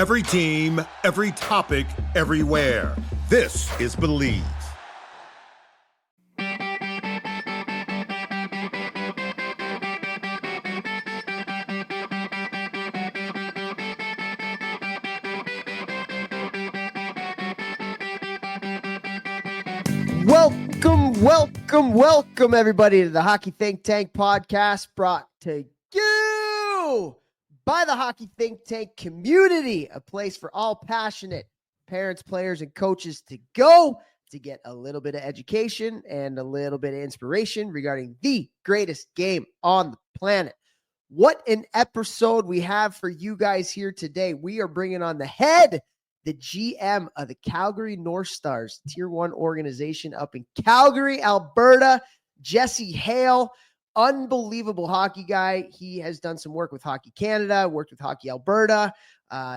Every team, every topic, everywhere. This is Believe. Welcome, everybody, to the Hockey Think Tank podcast, brought to you by the Hockey Think Tank community, a place for all passionate parents, players, and coaches to go to get a little bit of education and a little bit of inspiration regarding the greatest game on the planet. What an episode we have for you guys here today. We are bringing on the GM of the Calgary Northstars, Tier 1 organization up in Calgary, Alberta, Jesse Hale. Unbelievable hockey guy. He has done some work with Hockey Canada, worked with Hockey Alberta,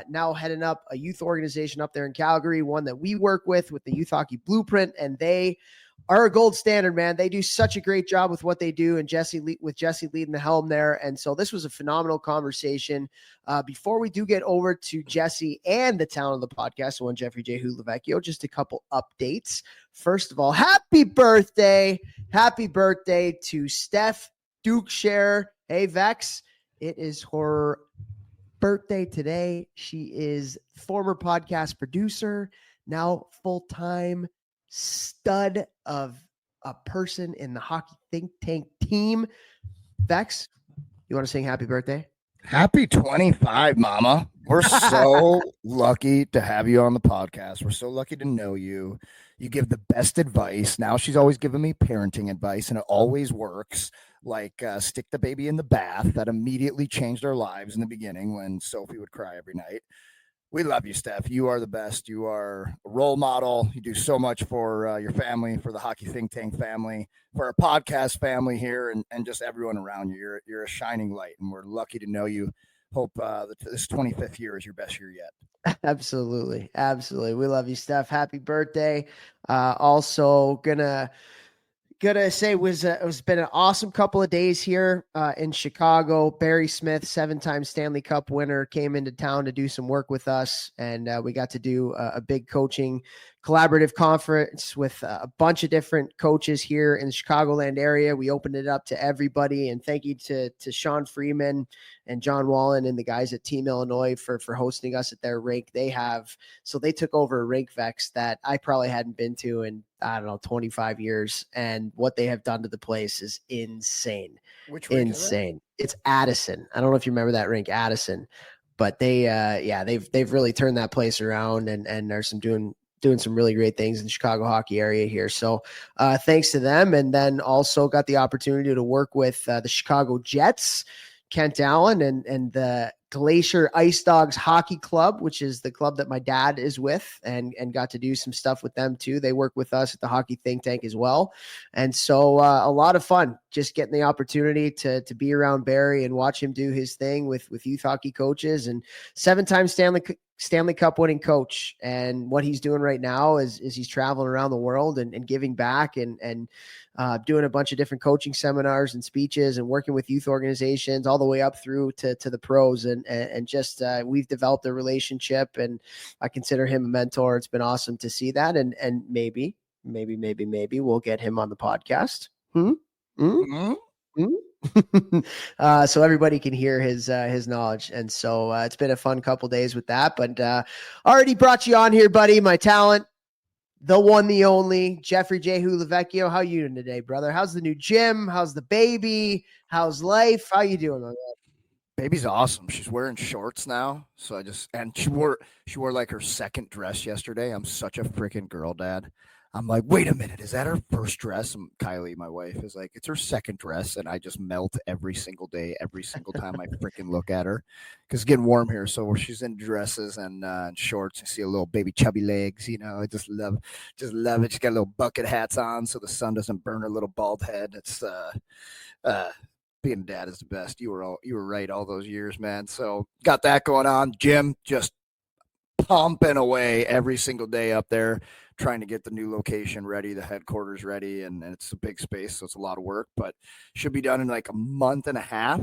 now heading up a youth organization up there in Calgary, one that we work with the Youth Hockey Blueprint, and they are a gold standard, man. They do such a great job with what they do, and Jesse leading the helm there. And so this was a phenomenal conversation. Before we do get over to Jesse and the talent of the podcast, one Jeffrey J. Hulavecchio, just a couple updates. First of all, happy birthday to Steph Dukeshare. Hey, Vex, it is her birthday today. She is former podcast producer, now full-time stud of a person in the Hockey Think Tank team. Vex, you want to sing happy birthday? Happy 25, mama. We're so lucky to have you on the podcast. We're so lucky to know you. You give the best advice. Now she's always giving me parenting advice, and it always works. Like stick the baby in the bath. That immediately changed our lives in the beginning when Sophie would cry every night. We love you, Steph. You are the best. You are a role model. You do so much for your family, for the Hockey Think Tank family, for our podcast family here, and just everyone around you. You're a shining light, and we're lucky to know you. Hope this 25th year is your best year yet. Absolutely. We love you, Steph. Happy birthday. Also gonna say it's been an awesome couple of days here in Chicago. Barry Smith, 7-time Stanley Cup winner, came into town to do some work with us, and we got to do a big coaching collaborative conference with a bunch of different coaches here in the Chicagoland area. We opened it up to everybody, and thank you to Sean Freeman and John Wallen and the guys at Team Illinois for hosting us at their rink. They took over a rink, Vex, that I probably hadn't been to in, 25 years. And what they have done to the place is insane. Which rink insane. It's Addison. I don't know if you remember that rink, Addison, but they've really turned that place around and are doing some really great things in the Chicago hockey area here. So thanks to them. And then also got the opportunity to work with the Chicago Jets, Kent Allen, and the Glacier Ice Dogs Hockey Club, which is the club that my dad is with, and got to do some stuff with them too. They work with us at the Hockey Think Tank as well. And so a lot of fun just getting the opportunity to be around Barry and watch him do his thing with youth hockey coaches, and 7-time Stanley Cup winning coach. And what he's doing right now is he's traveling around the world and giving back and doing a bunch of different coaching seminars and speeches and working with youth organizations all the way up through to the pros. And just we've developed a relationship, and I consider him a mentor. It's been awesome to see that. And maybe we'll get him on the podcast. So everybody can hear his knowledge. And so it's been a fun couple days with that, but already brought you on here, buddy. My talent, the one, the only Jeffrey J. Hulavecchio. How you doing today, brother? How's the new gym? How's the baby? How's life? How you doing, my man? Baby's awesome. She's wearing shorts now. So she wore like her second dress yesterday. I'm such a freaking girl dad. I'm like, wait a minute, is that her first dress? And Kylie, my wife, is like, it's her second dress. And I just melt every single day, every single time I freaking look at her, because it's getting warm here. So she's in dresses and shorts, you see a little baby chubby legs, I just love it. She's got little bucket hats on so the sun doesn't burn her little bald head. It's being a dad is the best. You were right all those years, man. So got that going on. Gym just pumping away every single day up there, trying to get the new location ready, the headquarters ready, and it's a big space, so it's a lot of work, but should be done in like a month and a half.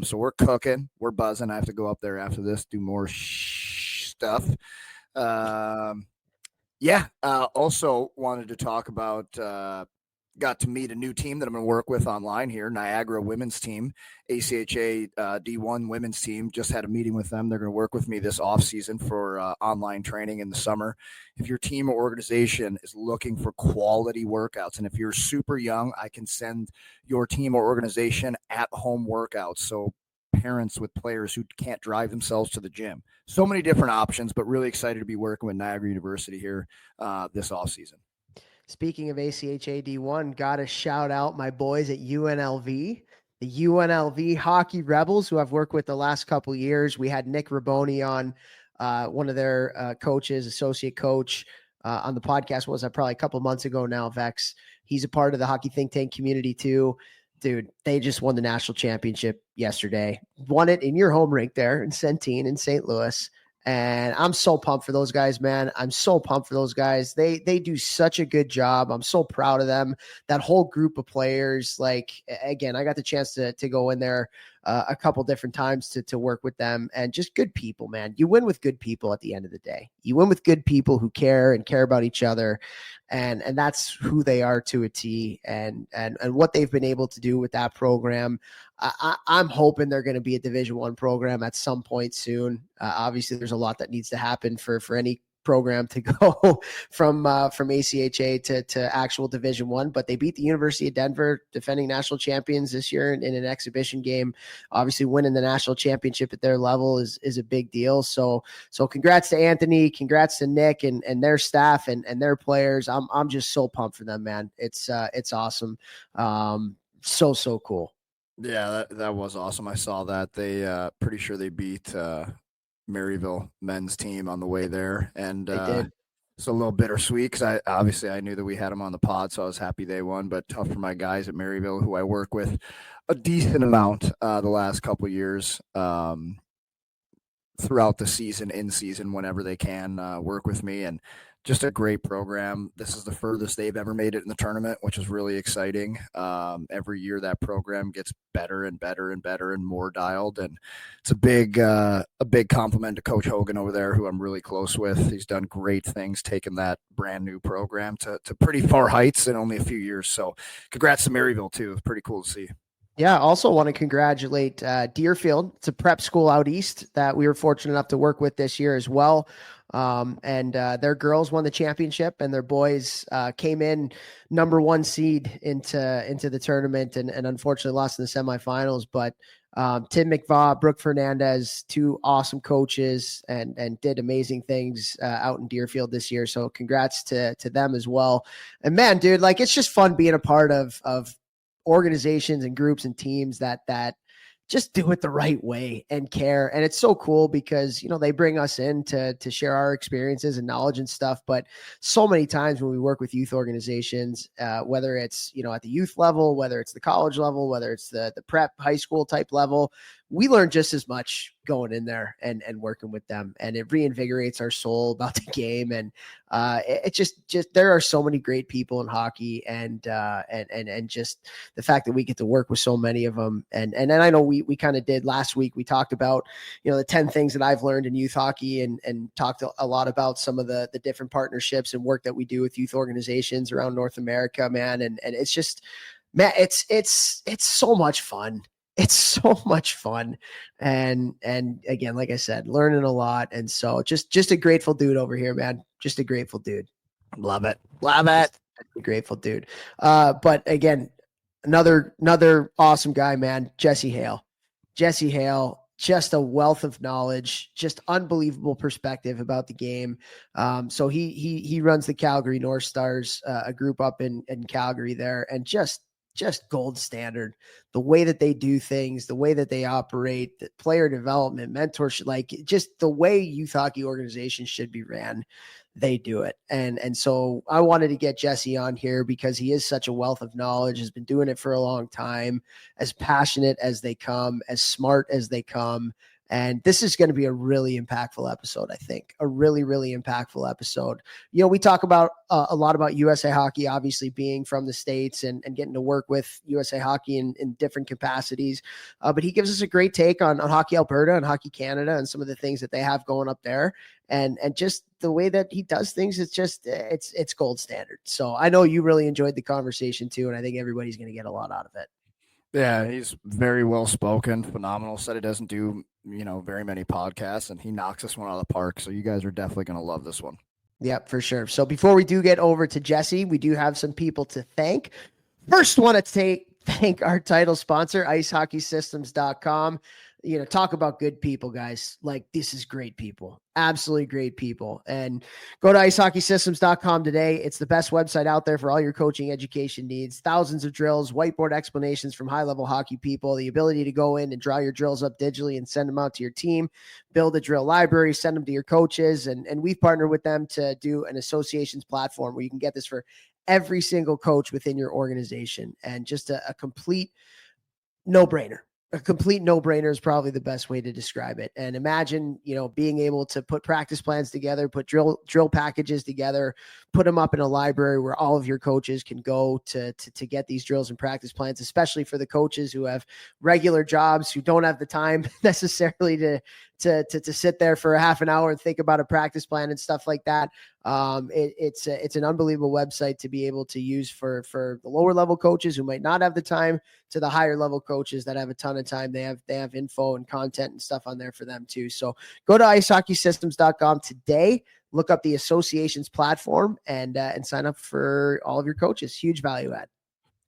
So we're cooking, we're buzzing. I have to go up there after this, do more stuff stuff. Also wanted to talk about, got to meet a new team that I'm going to work with online here, Niagara women's team, ACHA D1 women's team. Just had a meeting with them. They're going to work with me this off season for online training in the summer. If your team or organization is looking for quality workouts, and if you're super young, I can send your team or organization at-home workouts. So parents with players who can't drive themselves to the gym. So many different options, but really excited to be working with Niagara University here this off season. Speaking of ACHA D1, got to shout out my boys at UNLV, the UNLV Hockey Rebels, who I've worked with the last couple of years. We had Nick Raboni on, one of their coaches, associate coach, on the podcast. Was that probably a couple months ago now, Vex? He's a part of the Hockey Think Tank community too. Dude, they just won the national championship yesterday. Won it in your home rink there in Centene in St. Louis. And I'm so pumped for those guys, man. I'm so pumped for those guys. They do such a good job. I'm so proud of them. That whole group of players, like, again, I got the chance to go in there a couple different times to work with them, and just good people, man. You win with good people at the end of the day. You win with good people who care and care about each other. And that's who they are to a T, and what they've been able to do with that program. I'm hoping they're going to be a Division I program at some point soon. Obviously, there's a lot that needs to happen for any program to go from ACHA to actual Division I, but they beat the University of Denver, defending national champions this year in an exhibition game. Obviously, winning the national championship at their level is a big deal. So congrats to Anthony, congrats to Nick and their staff and their players. I'm just so pumped for them, man. It's awesome. So cool. Yeah, that was awesome. I saw that. They pretty sure they beat Maryville men's team on the way there, and it's a little bittersweet because I knew that we had them on the pod, so I was happy they won. But tough for my guys at Maryville, who I work with a decent amount the last couple of years, throughout the season, in season, whenever they can work with me, and just a great program. This is the furthest they've ever made it in the tournament, which is really exciting. Every year that program gets better and better and better and more dialed. And it's a big compliment to Coach Hogan over there, who I'm really close with. He's done great things, taking that brand new program to pretty far heights in only a few years. So congrats to Maryville too. It's pretty cool to see. Yeah, also want to congratulate Deerfield. It's a prep school out east that we were fortunate enough to work with this year as well. And their girls won the championship, and their boys came in number 1 seed into the tournament, and unfortunately lost in the semifinals. But Tim McVaugh, Brooke Fernandez, 2 awesome coaches, and did amazing things out in Deerfield this year. So congrats to them as well. And man, dude, like, it's just fun being a part of organizations and groups and teams that just do it the right way and care. And it's so cool because, they bring us in to share our experiences and knowledge and stuff. But so many times when we work with youth organizations, whether it's, at the youth level, whether it's the college level, whether it's the prep high school type level, we learn just as much going in there and working with them, and it reinvigorates our soul about the game. And it just there are so many great people in hockey, and just the fact that we get to work with so many of them. And I know we kind of did last week. We talked about, the 10 things that I've learned in youth hockey, and talked a lot about some of the different partnerships and work that we do with youth organizations around North America, man. And it's just, man, it's so much fun. It's so much fun. And again, like I said, learning a lot. And so just a grateful dude over here, man. Just a grateful dude. Love it. Just a grateful dude. But again, another awesome guy, man. Jesse Hale, just a wealth of knowledge, just unbelievable perspective about the game. So he runs the Calgary Northstars, a group up in Calgary there, and just gold standard, the way that they do things, the way that they operate, the player development, mentorship, like just the way youth hockey organizations should be ran. They do it. And so I wanted to get Jesse on here because he is such a wealth of knowledge, has been doing it for a long time, as passionate as they come, as smart as they come. And this is going to be a really impactful episode, I think. A really, really impactful episode. We talk about a lot about USA Hockey, obviously being from the States and getting to work with USA Hockey in different capacities. But he gives us a great take on Hockey Alberta and Hockey Canada and some of the things that they have going up there. And just the way that he does things, it's gold standard. So I know you really enjoyed the conversation too, and I think everybody's going to get a lot out of it. Yeah, he's very well spoken, phenomenal. Said he doesn't do, very many podcasts, and he knocks this one out of the park. So you guys are definitely going to love this one. Yep, for sure. So before we do get over to Jesse, we do have some people to thank. First, want to thank our title sponsor, icehockeysystems.com. Talk about good people, guys. Like, this is great people, absolutely great people. And go to icehockeysystems.com today. It's the best website out there for all your coaching education needs. Thousands of drills, whiteboard explanations from high-level hockey people, the ability to go in and draw your drills up digitally and send them out to your team, build a drill library, send them to your coaches. And we've partnered with them to do an associations platform where you can get this for every single coach within your organization. And just a complete no-brainer. A complete no-brainer is probably the best way to describe it. And imagine, being able to put practice plans together, put drill packages together, put them up in a library where all of your coaches can go to get these drills and practice plans, especially for the coaches who have regular jobs, who don't have the time necessarily to sit there for a half an hour and think about a practice plan and stuff like that. It's an unbelievable website to be able to use for the lower level coaches who might not have the time, to the higher level coaches that have a ton of time. They have info and content and stuff on there for them too. So go to icehockeysystems.com today, look up the associations platform and sign up for all of your coaches. Huge value add.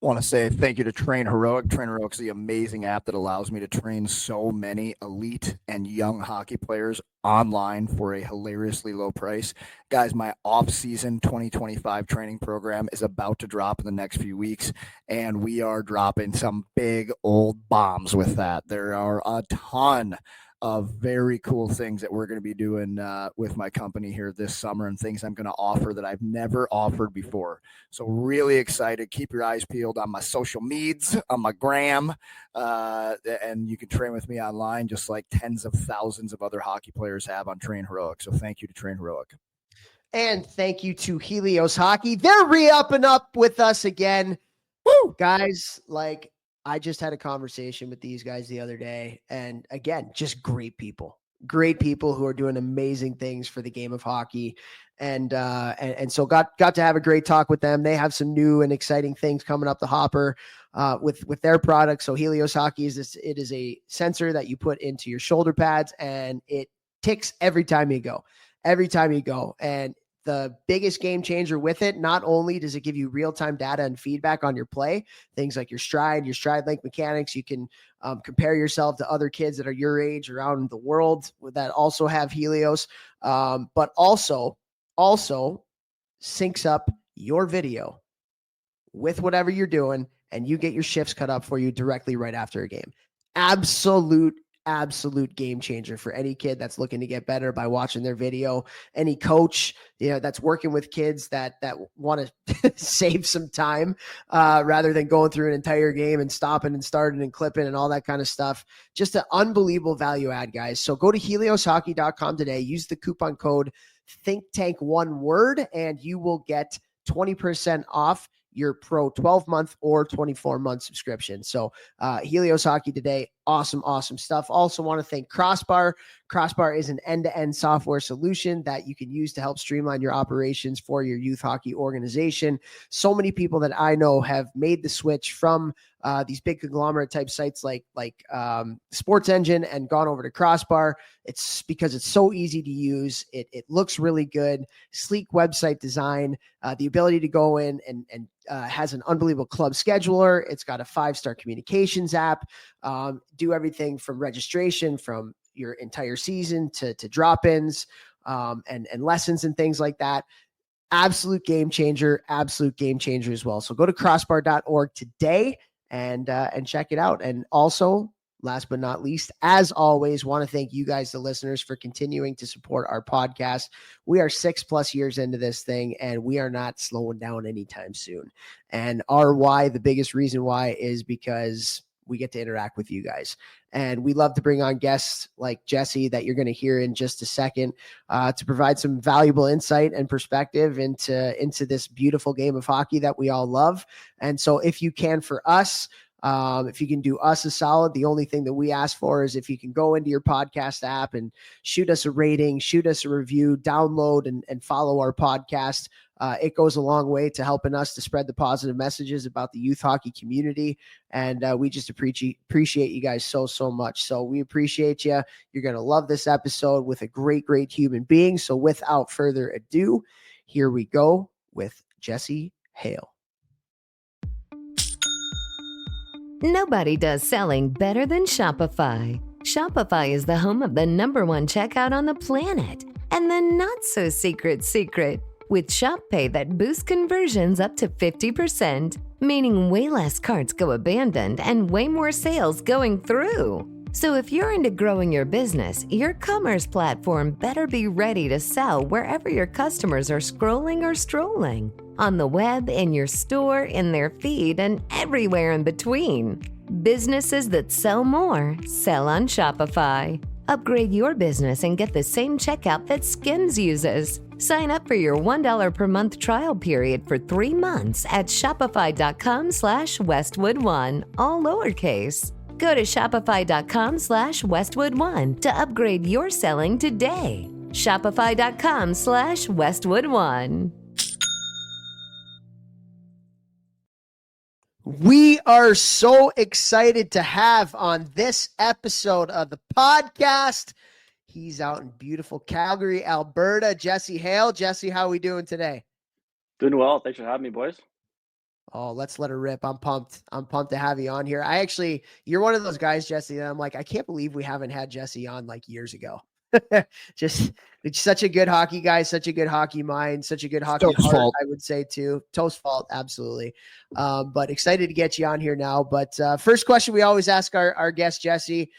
Want to say thank you to Train Heroic. Train Heroic is the amazing app that allows me to train so many elite and young hockey players online for a hilariously low price. Guys, my off-season 2025 training program is about to drop in the next few weeks, and we are dropping some big old bombs with that. There are a ton of very cool things that we're going to be doing with my company here this summer, and things I'm going to offer that I've never offered before. So really excited. Keep your eyes peeled on my social medias, on my gram, and you can train with me online just like tens of thousands of other hockey players have on Train Heroic. So thank you to Train Heroic. And thank you to Helios Hockey. They're re-upping up with us again. Woo! Guys, I just had a conversation with these guys the other day, and again, just great people who are doing amazing things for the game of hockey. And so got to have a great talk with them. They have some new and exciting things coming up the hopper with their products. So Helios Hockey it is a sensor that you put into your shoulder pads, and it ticks every time you go. And the biggest game changer with it, not only does it give you real-time data and feedback on your play, things like your stride length mechanics, you can compare yourself to other kids that are your age around the world that also have Helios, but also syncs up your video with whatever you're doing, and you get your shifts cut up for you directly right after a game. Absolute game changer for any kid that's looking to get better by watching their video. Any coach, that's working with kids that want to save some time rather than going through an entire game and stopping and starting and clipping and all that kind of stuff. Just an unbelievable value add, guys. So go to helioshockey.com today. Use the coupon code ThinkTank, one word, and you will get 20% off your pro 12-month or 24-month subscription. So Helios Hockey today, awesome stuff. Also want to thank Crossbar. Crossbar is an end-to-end software solution that you can use to help streamline your operations for your youth hockey organization. So many people that I know have made the switch from these big conglomerate type sites like Sports Engine and gone over to Crossbar. It's because it's so easy to use. It looks really good, sleek website design, the ability to go in and has an unbelievable club scheduler. It's got a 5-star communications app, do everything from registration from your entire season to drop-ins and lessons and things like that. Absolute game changer as well. So go to crossbar.org today and check it out. And also, last but not least, as always, want to thank you guys, the listeners, for continuing to support our podcast. We are 6+ years into this thing, and we are not slowing down anytime soon. And the biggest reason why is because we get to interact with you guys. And we love to bring on guests like Jesse that you're going to hear in just a second to provide some valuable insight and perspective into this beautiful game of hockey that we all love. And so if you can, for us, if you can do us a solid, the only thing that we ask for is if you can go into your podcast app and shoot us a rating, shoot us a review, download and follow our podcast. It goes a long way to helping us to spread the positive messages about the youth hockey community. And we just appreciate you guys so much. So we appreciate you. You're going to love this episode with a great human being. So without further ado, here we go with Jesse Hale. Nobody does selling better than Shopify. Shopify is the home of the #1 checkout on the planet. And the not-so-secret secret, with Shop Pay that boosts conversions up to 50%, meaning way less carts go abandoned and way more sales going through. So if you're into growing your business, your commerce platform better be ready to sell wherever your customers are scrolling or strolling. On the web, in your store, in their feed, and everywhere in between. Businesses that sell more, sell on Shopify. Upgrade your business and get the same checkout that Skims uses. Sign up for your $1 per month trial period for 3 months at shopify.com/Westwood1, all lowercase. Go to shopify.com/Westwood1 to upgrade your selling today. Shopify.com/Westwood1. We are so excited to have on this episode of the podcast. He's out in beautiful Calgary, Alberta. Jesse Hale. Jesse, how are we doing today? Doing well. Thanks for having me, boys. Oh, let's let her rip. I'm pumped. I'm pumped to have you on here. You're one of those guys, Jesse, that I'm like, I can't believe we haven't had Jesse on like years ago. Just it's such a good hockey guy, such a good hockey mind, such a good hockey heart, I would say too. Toast fault, absolutely. But excited to get you on here now. But first question we always ask our guest, Jesse.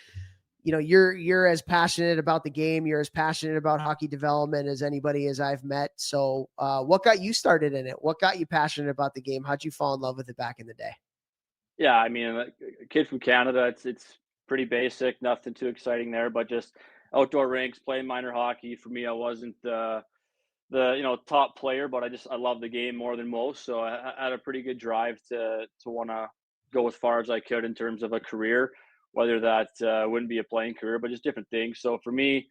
You know, you're as passionate about the game, you're as passionate about hockey development as anybody as I've met. So what got you started in it? What got you passionate about the game? How'd you fall in love with it back in the day? Yeah, I mean, a kid from Canada, it's pretty basic, nothing too exciting there, but just outdoor rinks, playing minor hockey. For me, I wasn't the top player, but I love the game more than most. So I had a pretty good drive to want to go as far as I could in terms of a career, whether that wouldn't be a playing career, but just different things. So for me,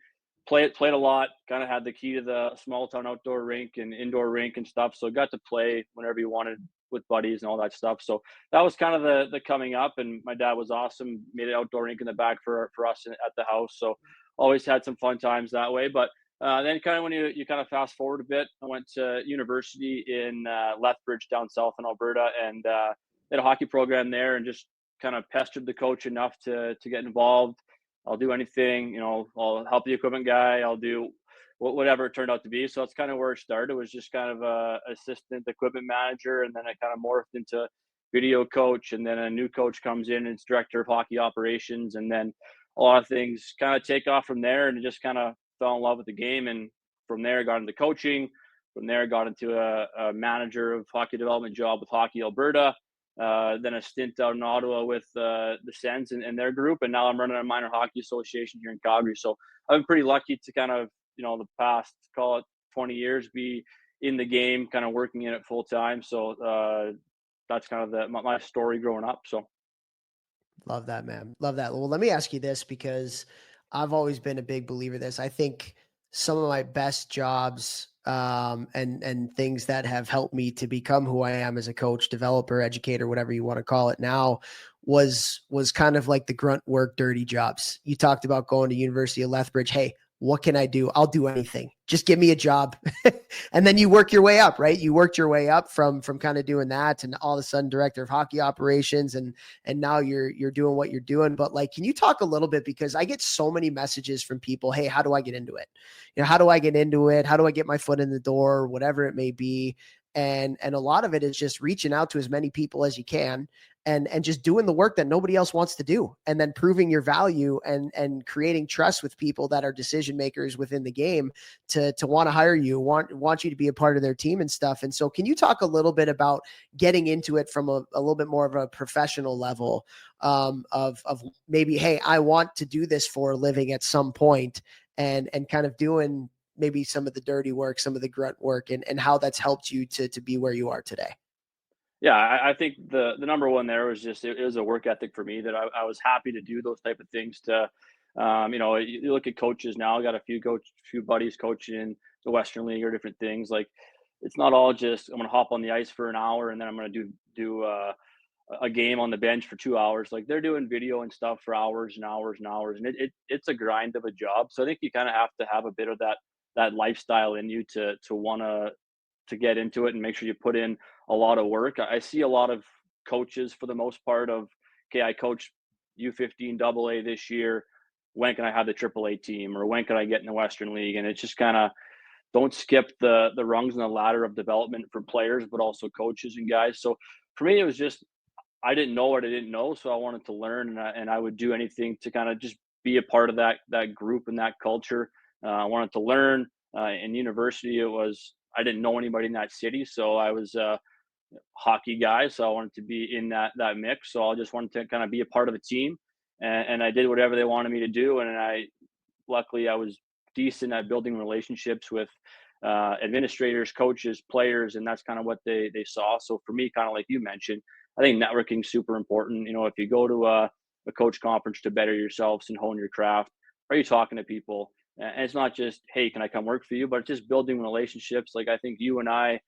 played a lot, kind of had the key to the small town outdoor rink and indoor rink and stuff. So got to play whenever you wanted with buddies and all that stuff. So that was kind of the coming up, and my dad was awesome, made an outdoor rink in the back for us at the house. So always had some fun times that way. But then kind of when you kind of fast forward a bit, I went to university in Lethbridge down south in Alberta, and did a hockey program there, and just kind of pestered the coach enough to get involved. I'll do anything, I'll help the equipment guy. I'll do whatever it turned out to be. So that's kind of where it started. It was just kind of a assistant equipment manager, and then I kind of morphed into video coach, and then a new coach comes in and it's director of hockey operations, and then a lot of things kind of take off from there, and just kind of fell in love with the game. And from there, I got into coaching. From there, I got into a manager of hockey development job with Hockey Alberta. Then a stint out in Ottawa with the Sens and their group. And now I'm running a minor hockey association here in Calgary. So I've been pretty lucky to kind of, the past, call it 20 years, be in the game, kind of working in it full time. So that's kind of my story growing up. So. Love that, man. Love that. Well, let me ask you this, because I've always been a big believer in this. I think some of my best jobs and things that have helped me to become who I am as a coach, developer, educator, whatever you want to call it now, was kind of like the grunt work, dirty jobs. You talked about going to University of Lethbridge. Hey, what can I do? I'll do anything. Just give me a job. And then you work your way up, right? You worked your way up from kind of doing that, and all of a sudden director of hockey operations. And now you're doing what you're doing. But like, can you talk a little bit, because I get so many messages from people. Hey, how do I get into it? How do I get into it? How do I get my foot in the door? Whatever it may be. And a lot of it is just reaching out to as many people as you can and just doing the work that nobody else wants to do, and then proving your value and creating trust with people that are decision makers within the game to want to hire you, want you to be a part of their team and stuff. And so can you talk a little bit about getting into it from a little bit more of a professional level, of maybe, hey, I want to do this for a living at some point, and kind of doing maybe some of the dirty work, some of the grunt work, and how that's helped you to be where you are today? Yeah, I think the number one there was just it was a work ethic for me that I was happy to do those type of things to, you look at coaches now. I got a few buddies coaching in the Western League or different things. Like, it's not all just I'm gonna hop on the ice for an hour and then I'm gonna do a game on the bench for 2 hours. Like, they're doing video and stuff for hours and hours and hours, and it's a grind of a job. So I think you kind of have to have a bit of that lifestyle in you to want to get into it and make sure you put in a lot of work. I see a lot of coaches for the most part of, okay, I coached U15 AA this year. When can I have the AAA team, or when can I get in the Western League? And it's just kind of, don't skip the rungs in the ladder of development for players, but also coaches and guys. So for me, it was just, I didn't know what I didn't know, so I wanted to learn, and I would do anything to kind of just be a part of that group and that culture. I wanted to learn. In university, it was, I didn't know anybody in that city, so I was a hockey guy, so I wanted to be in that mix. So I just wanted to kind of be a part of a team, and I did whatever they wanted me to do. And luckily I was decent at building relationships with administrators, coaches, players, and that's kind of what they saw. So for me, kind of like you mentioned, I think networking is super important. If you go to a coach conference to better yourselves and hone your craft, are you talking to people? And it's not just, hey, can I come work for you? But it's just building relationships. Like, I think you and I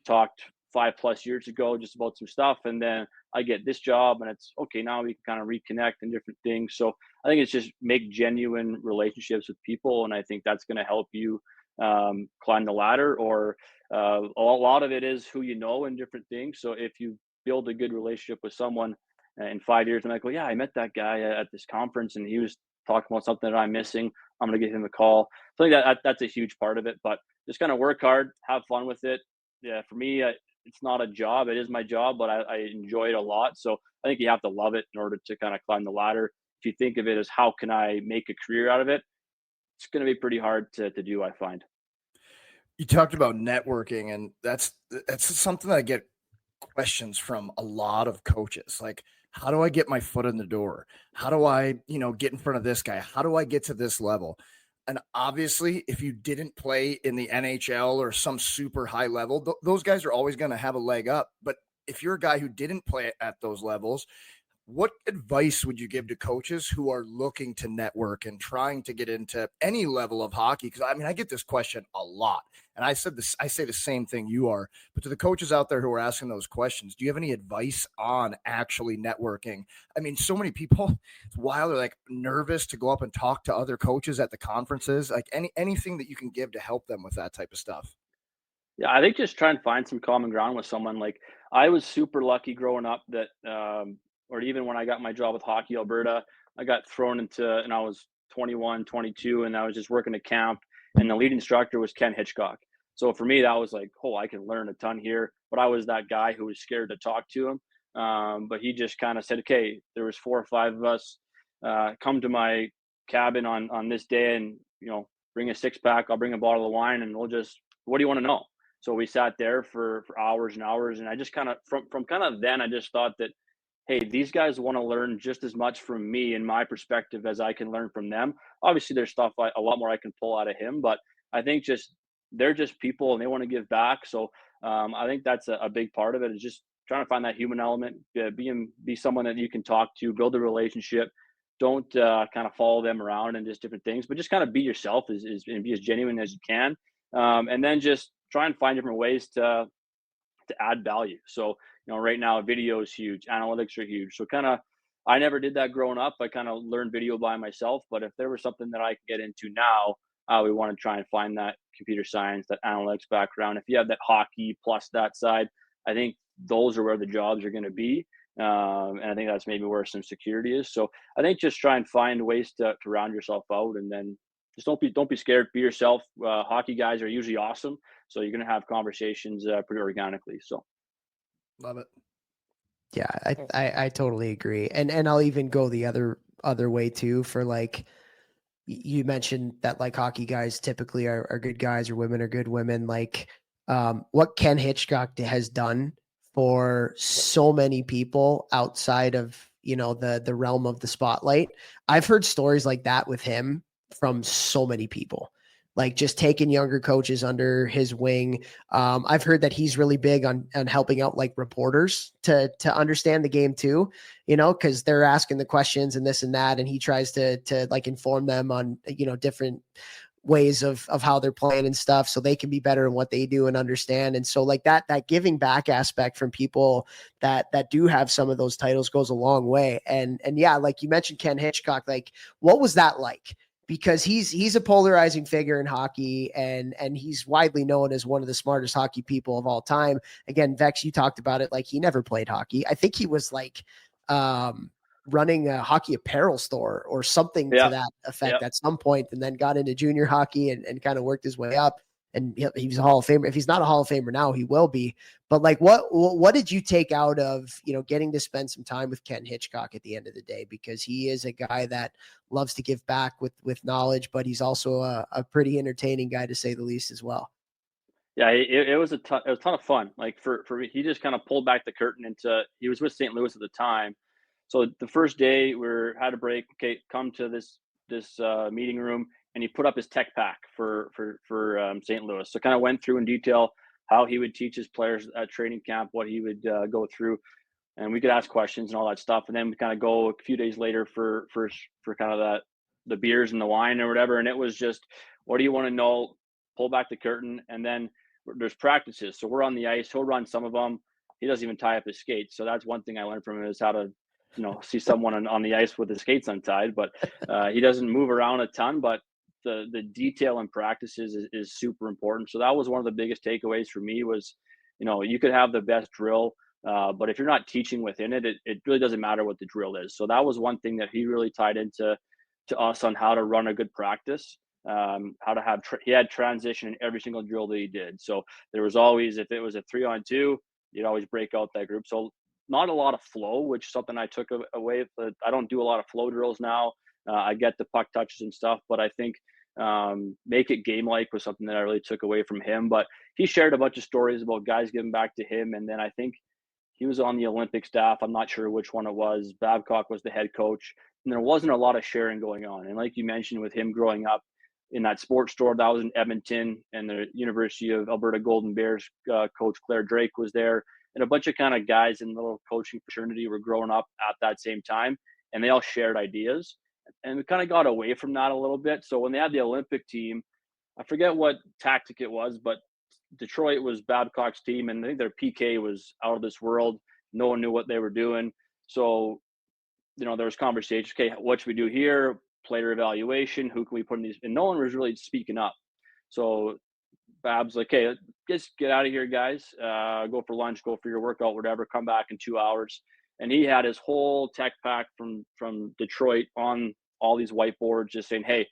talked 5+ years ago just about some stuff, and then I get this job, and it's okay. Now we can kind of reconnect and different things. So I think it's just make genuine relationships with people, and I think that's going to help you climb the ladder. Or a lot of it is who you know and different things. So if you build a good relationship with someone in 5 years, I'm like, well, yeah, I met that guy at this conference, and he was talking about something that I'm missing. I'm going to give him a call. So I think that's a huge part of it. But just kind of work hard, have fun with it. Yeah, for me, it's not a job. It is my job, but I enjoy it a lot. So I think you have to love it in order to kind of climb the ladder. If you think of it as how can I make a career out of it, it's going to be pretty hard to do, I find. You talked about networking, and that's something that I get questions from a lot of coaches. Like, how do I get my foot in the door? How do I, get in front of this guy? How do I get to this level? And obviously, if you didn't play in the NHL or some super high level, those guys are always going to have a leg up. But if you're a guy who didn't play at those levels, what advice would you give to coaches who are looking to network and trying to get into any level of hockey? Because I get this question a lot, and I say the same thing you are. But to the coaches out there who are asking those questions, do you have any advice on actually networking? So many people, it's wild, they're like nervous to go up and talk to other coaches at the conferences. Like, anything that you can give to help them with that type of stuff. Yeah, I think just try and find some common ground with someone. Like, I was super lucky growing up that, or even when I got my job with Hockey Alberta, I got thrown into, and I was 21, 22, and I was just working at camp, and the lead instructor was Ken Hitchcock. So for me, that was like, oh, I can learn a ton here. But I was that guy who was scared to talk to him. But he just kind of said, okay, there was 4 or 5 of us, come to my cabin on this day, and bring a 6-pack. I'll bring a bottle of wine, and what do you want to know? So we sat there for hours and hours, and I just kind of from kind of then I just thought that, hey, these guys want to learn just as much from me and my perspective as I can learn from them. Obviously, there's stuff a lot more I can pull out of him, but I think they're just people and they want to give back. So I think that's a big part of it, is just trying to find that human element, be someone that you can talk to, build a relationship. Don't kind of follow them around and just different things, but just kind of be yourself and be as genuine as you can. And then just try and find different ways to add value. So, right now video is huge. Analytics are huge. So I never did that growing up. I kind of learned video by myself, but if there was something that I could get into now, we want to try and find that computer science, that analytics background. If you have that hockey plus that side, I think those are where the jobs are going to be. And I think that's maybe where some security is. So I think just try and find ways to round yourself out, and then just don't be scared. Be yourself. Hockey guys are usually awesome, so you're gonna have conversations pretty organically. So Love it. Yeah, I totally agree. And I'll even go the other way too for like you mentioned that like hockey guys typically are good guys or women are good women. Like what Ken Hitchcock has done for so many people outside of, you know, the realm of the spotlight. I've heard stories like that with him from so many people. Like just taking younger coaches under his wing. I've heard that he's really big on helping out like reporters to understand the game too, you know, because they're asking the questions and this and that, and he tries to like inform them on, you know, different ways of how they're playing and stuff so they can be better in what they do and understand. And so like that giving back aspect from people that do have some of those titles goes a long way. And yeah, like you mentioned Ken Hitchcock, like what was that like? Because he's a polarizing figure in hockey and he's widely known as one of the smartest hockey people of all time. Again, Vex, you talked about it, like he never played hockey. I think he was like running a hockey apparel store or something to that effect at some point, and then got into junior hockey and kind of worked his way up. And he was a Hall of Famer. If he's not a Hall of Famer now, he will be. But like, what did you take out of, you know, getting to spend some time with Ken Hitchcock at the end of the day? Because he is a guy that loves to give back with knowledge, but he's also a pretty entertaining guy to say the least as well. yeah, it was a ton of fun. Like for me, he just kind of pulled back the curtain into. He was with St. Louis at the time, so the first day we had a break. Okay, come to this meeting room, and he put up his tech pack for St. Louis. So kind of went through in detail how he would teach his players at training camp, what he would go through, and we could ask questions and all that stuff. And then we kind of go a few days later for kind of the beers and the wine or whatever. And it was just, what do you want to know? Pull back the curtain, and then there's practices. So we're on the ice. He'll run some of them. He doesn't even tie up his skates. So that's one thing I learned from him, is how to, you know, see someone on the ice with his skates untied. But he doesn't move around a ton, but the detail in practices is super important. So that was one of the biggest takeaways for me was, you know, you could have the best drill, but if you're not teaching within it, it really doesn't matter what the drill is. So that was one thing that he really tied into us on how to run a good practice. How to have he had transition in every single drill that he did. So there was always, if it was a 3-on-2, you'd always break out that group. So not a lot of flow, which is something I took away. But I don't do a lot of flow drills now. I get the puck touches and stuff, but I think make it game like was something that I really took away from him. But he shared a bunch of stories about guys giving back to him, and then I think he was on the Olympic staff. I'm not sure which one it was. Babcock was the head coach, and there wasn't a lot of sharing going on. And like you mentioned, with him growing up in that sports store that was in Edmonton, and the University of Alberta Golden Bears coach Claire Drake was there, and a bunch of kind of guys in the little coaching fraternity were growing up at that same time, and they all shared ideas. And we kind of got away from that a little bit. So when they had the Olympic team, I forget what tactic it was, but Detroit was Babcock's team, and I think their PK was out of this world. No one knew what they were doing. So, you know, there was conversation. Okay, what should we do here? Player evaluation. Who can we put in these? And no one was really speaking up. So Bab's like, "Hey, just get out of here, guys. Go for lunch. Go for your workout, whatever. Come back in 2 hours." And he had his whole tech pack from Detroit on all these whiteboards, just saying, "Hey,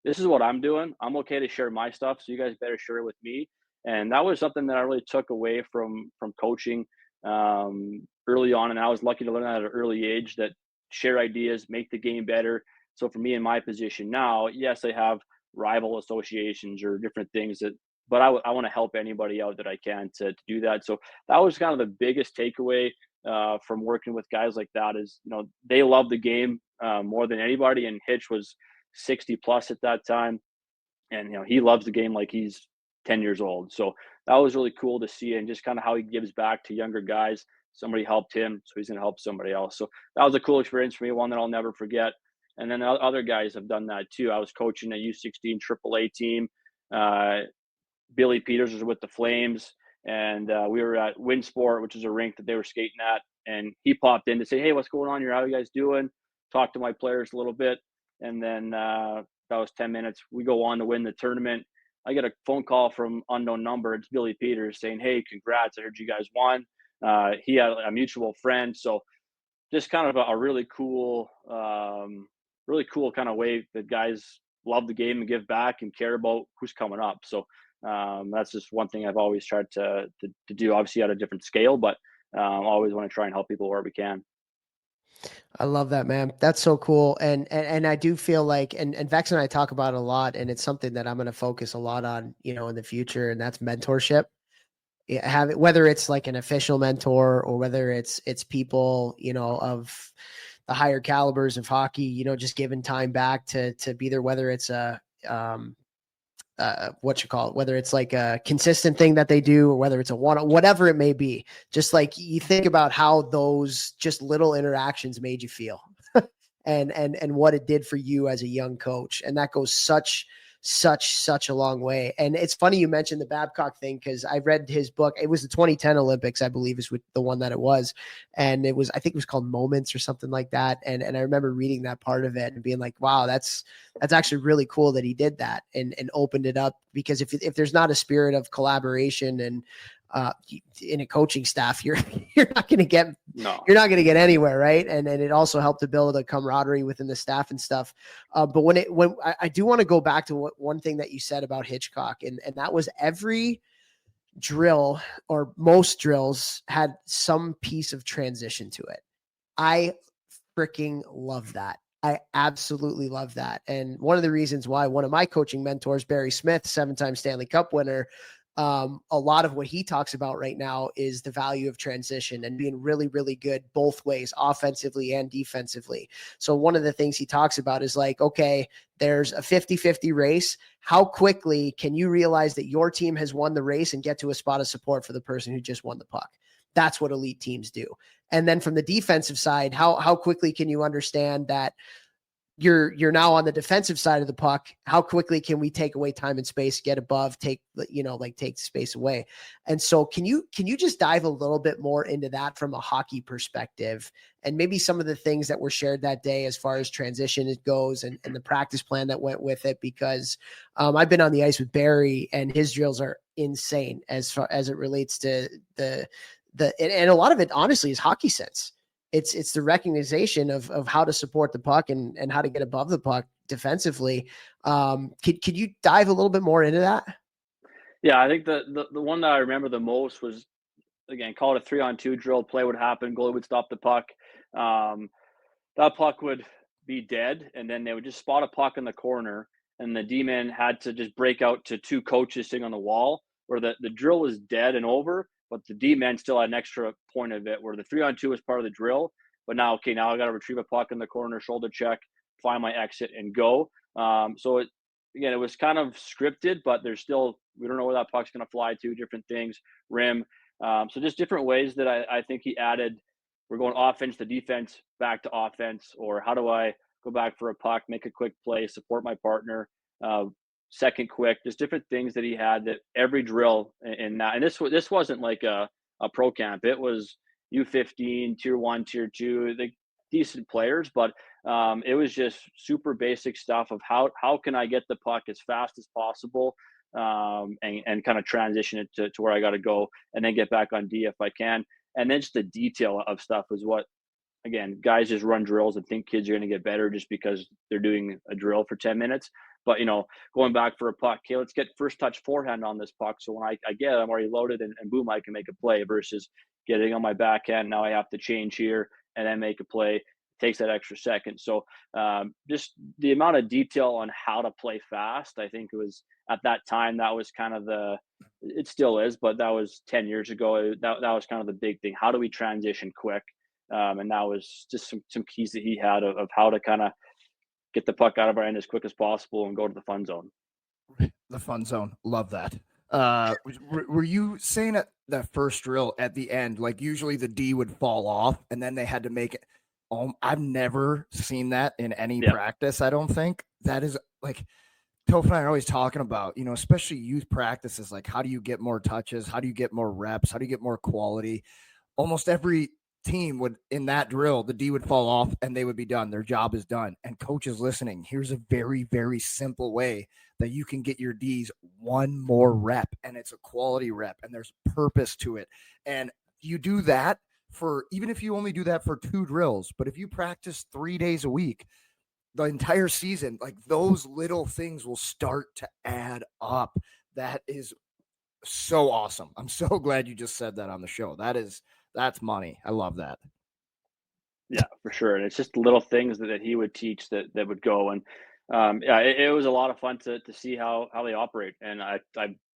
this is what I'm doing. I'm okay to share my stuff, so you guys better share it with me." And that was something that I really took away from coaching early on, and I was lucky to learn that at an early age, that share ideas, make the game better. So for me in my position now, yes, I have rival associations or different things that, but I want to help anybody out that I can to do that. So that was kind of the biggest takeaway from working with guys like that, is, you know, they love the game more than anybody. And Hitch was 60 plus at that time, and, you know, he loves the game like he's 10 years old. So that was really cool to see, and just kind of how he gives back to younger guys. Somebody helped him, so he's going to help somebody else. So that was a cool experience for me, one that I'll never forget. And then other guys have done that too. I was coaching a U16 AAA team. Billy Peters was with the Flames, and we were at Winsport, which is a rink that they were skating at. And he popped in to say, "Hey, what's going on here? How are you guys doing?" Talk to my players a little bit. And then that was 10 minutes. We go on to win the tournament. I get a phone call from unknown number. It's Billy Peters saying, "Hey, congrats. I heard you guys won." He had a mutual friend. So just kind of a really cool kind of way that guys love the game and give back and care about who's coming up. So that's just one thing I've always tried to do, obviously at a different scale, but always want to try and help people where we can. I love that, man. That's so cool. And I do feel like, and Vex and I talk about it a lot, and it's something that I'm going to focus a lot on, in the future. And that's mentorship. Have it, whether it's like an official mentor or whether it's people, of the higher calibers of hockey, just giving time back to be there, whether it's a, whether it's like a consistent thing that they do or whether it's a whatever it may be. Just like you think about how those just little interactions made you feel and what it did for you as a young coach. And that goes such a long way. And it's funny you mentioned the Babcock thing, because I read his book. It was the 2010 Olympics, I believe, is the one that it was. And I think it was called Moments or something like that. And I remember reading that part of it and being like, wow, that's actually really cool that he did that and opened it up. Because if there's not a spirit of collaboration and in a coaching staff, you're not going to get anywhere. Right. And it also helped to build a camaraderie within the staff and stuff. But when I do want to go back to one thing that you said about Hitchcock, and that was every drill or most drills had some piece of transition to it. I freaking love that. I absolutely love that. And one of the reasons why one of my coaching mentors, Barry Smith, 7-time Stanley Cup winner, a lot of what he talks about right now is the value of transition and being really, really good both ways, offensively and defensively. So one of the things he talks about is like, okay, there's a 50-50 race. How quickly can you realize that your team has won the race and get to a spot of support for the person who just won the puck? That's what elite teams do. And then from the defensive side, how quickly can you understand that you're now on the defensive side of the puck? How quickly can we take away time and space, get above, take space away? And so can you just dive a little bit more into that from a hockey perspective, and maybe some of the things that were shared that day as far as transition goes and the practice plan that went with it? Because I've been on the ice with Barry, and his drills are insane as far as it relates to and a lot of it honestly is hockey sense. It's the recognition of how to support the puck and how to get above the puck defensively. Could you dive a little bit more into that? Yeah, I think the one that I remember the most was, again, call it a 3-on-2 drill. Play would happen, goalie would stop the puck. That puck would be dead, and then they would just spot a puck in the corner, and the D-man had to just break out to two coaches sitting on the wall, where the drill was dead and over, but the D-man still had an extra point of it, where the 3-on-2 was part of the drill. But now I got to retrieve a puck in the corner, shoulder check, find my exit, and go. So it was kind of scripted, but there's still, we don't know where that puck's going to fly to, different things, rim. So just different ways that I think he added. We're going offense to defense, back to offense, or how do I go back for a puck, make a quick play, support my partner, second quick, just different things that he had that every drill. And this wasn't like a pro camp. It was U15, tier 1, tier 2, the decent players, but it was just super basic stuff of how can I get the puck as fast as possible, and kind of transition it to where I got to go, and then get back on D if I can. And then just the detail of stuff is what, again, guys just run drills and think kids are going to get better just because they're doing a drill for 10 minutes. But, going back for a puck, okay, let's get first touch forehand on this puck. So when I get it, I'm already loaded, and boom, I can make a play, versus getting on my backhand. Now I have to change here and then make a play. It takes that extra second. So just the amount of detail on how to play fast, I think it was at that time, that was kind of it still is, but that was 10 years ago. That was kind of the big thing. How do we transition quick? And that was just some keys that he had of how to kind of get the puck out of our end as quick as possible and go to the fun zone. The fun zone. Love that. Were you saying at that first drill at the end, like usually the D would fall off and then they had to make it? I've never seen that in any practice. I don't think that is like Topher and I are always talking about, especially youth practices. Like, how do you get more touches? How do you get more reps? How do you get more quality? Almost every team would, in that drill, the D would fall off and they would be done. Their job is done. And coaches listening, here's a very, very simple way that you can get your Ds one more rep, and it's a quality rep, and there's purpose to it. And you do that for, even if you only do that for 2 drills, but if you practice 3 days a week, the entire season, like those little things will start to add up. That is so awesome. I'm so glad you just said that on the show. That's money. I love that. Yeah, for sure. And it's just little things that he would teach that would go. And yeah, it was a lot of fun to see how they operate. And I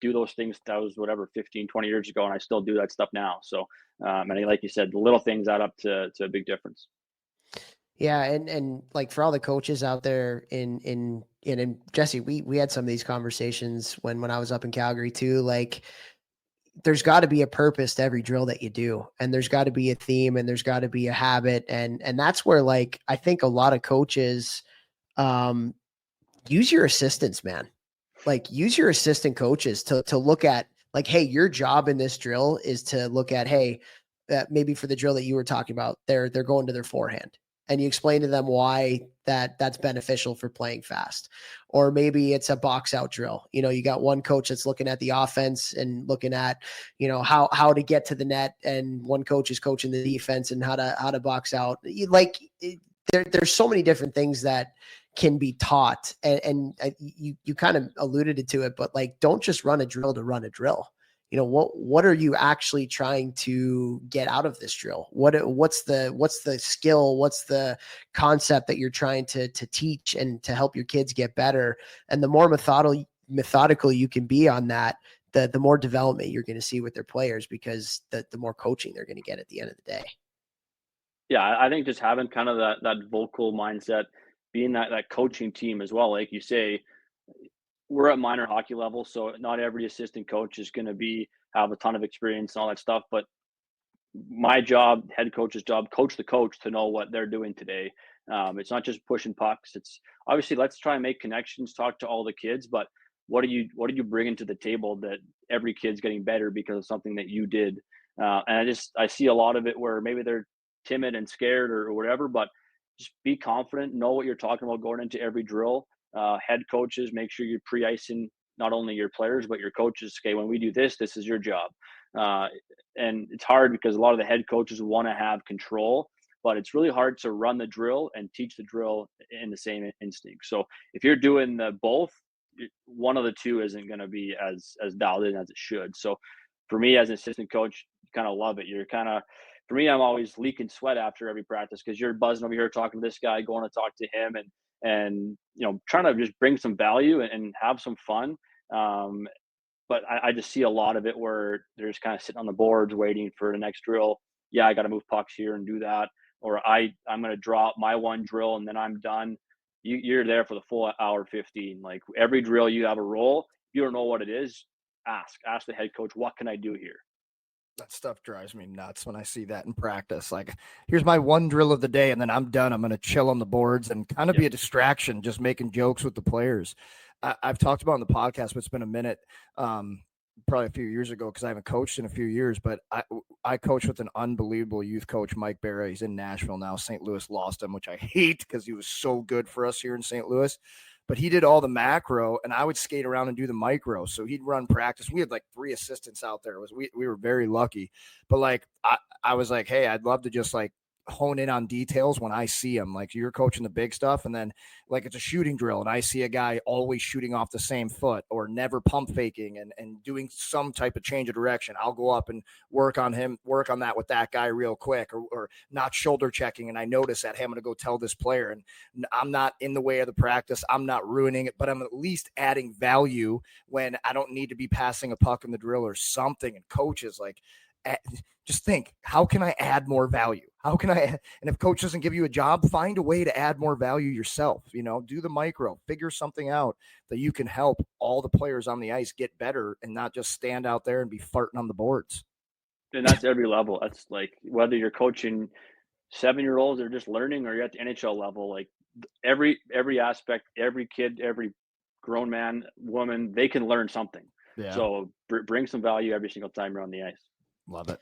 do those things. That was whatever 15, 20 years ago, and I still do that stuff now. So and like you said, the little things add up to a big difference. Yeah, and like for all the coaches out there in Jesse, we had some of these conversations when I was up in Calgary too. Like, there's got to be a purpose to every drill that you do, and there's got to be a theme, and there's got to be a habit, and that's where, like, I think a lot of coaches use your assistants, man. Like, use your assistant coaches to look at, like, hey, your job in this drill is to look at, hey, maybe for the drill that you were talking about, they're going to their forehand, and you explain to them why that's beneficial for playing fast. Or maybe it's a box out drill. You know, you got one coach that's looking at the offense and looking at, you know, how to get to the net, and one coach is coaching the defense and how to box out. There's so many different things that can be taught, and you kind of alluded to it, but like, don't just run a drill to run a drill. You know, what are you actually trying to get out of this drill? What's the skill? What's the concept that you're trying to teach and to help your kids get better? And the more methodical you can be on that, the more development you're going to see with their players, because the more coaching they're going to get at the end of the day. Yeah, I think just having kind of that vocal mindset, being that coaching team as well, like you say, we're at minor hockey level, so not every assistant coach is going to have a ton of experience and all that stuff. But my job, head coach's job, coach the coach to know what they're doing today. It's not just pushing pucks. It's obviously, let's try and make connections, talk to all the kids, but what are you bringing to the table that every kid's getting better because of something that you did? And I see a lot of it where maybe they're timid and scared or whatever, but just be confident, know what you're talking about going into every drill. Head coaches, make sure you're pre-icing not only your players but your coaches. Okay, when we do this is your job. And it's hard because a lot of the head coaches want to have control, but it's really hard to run the drill and teach the drill in the same instinct. So if you're doing both, one of the two isn't going to be as dialed in as it should. So for me as an assistant coach, you kind of love it. For me, I'm always leaking sweat after every practice because you're buzzing over here talking to this guy, going to talk to him, and you know, trying to just bring some value and have some fun. But I just see a lot of it where they're just kind of sitting on the boards waiting for the next drill. Yeah, I got to move pucks here and do that. Or I'm going to draw up my one drill and then I'm done. You're there for the full hour 15. Like, every drill you have a role. If you don't know what it is, ask the head coach, what can I do here? That stuff drives me nuts when I see that in practice. Like, here's my one drill of the day, and then I'm done. I'm going to chill on the boards and kind of be a distraction, just making jokes with the players. I've talked about on the podcast, but it's been a minute, probably a few years ago, because I haven't coached in a few years. But I coached with an unbelievable youth coach, Mike Barra. He's in Nashville now. St. Louis lost him, which I hate because he was so good for us here in St. Louis. But he did all the macro, and I would skate around and do the micro. So he'd run practice. We had like 3 assistants out there. We were very lucky. But like, I was like, hey, I'd love to just like hone in on details when I see them. Like, you're coaching the big stuff, and then like it's a shooting drill, and I see a guy always shooting off the same foot or never pump faking and doing some type of change of direction. I'll go up and work on that with that guy real quick, or not shoulder checking, and I notice that, hey, I'm going to go tell this player, and I'm not in the way of the practice. I'm not ruining it, but I'm at least adding value when I don't need to be passing a puck in the drill or something. And coaches, like, just think, how can I add more value? How can I? And if coach doesn't give you a job, find a way to add more value yourself. You know, do the micro, figure something out that you can help all the players on the ice get better and not just stand out there and be farting on the boards. And that's every level. That's like whether you're coaching 7-year-olds or just learning, or you're at the NHL level. Like, every aspect, every kid, every grown man, woman, they can learn something. Yeah. So bring some value every single time you're on the ice. Love it.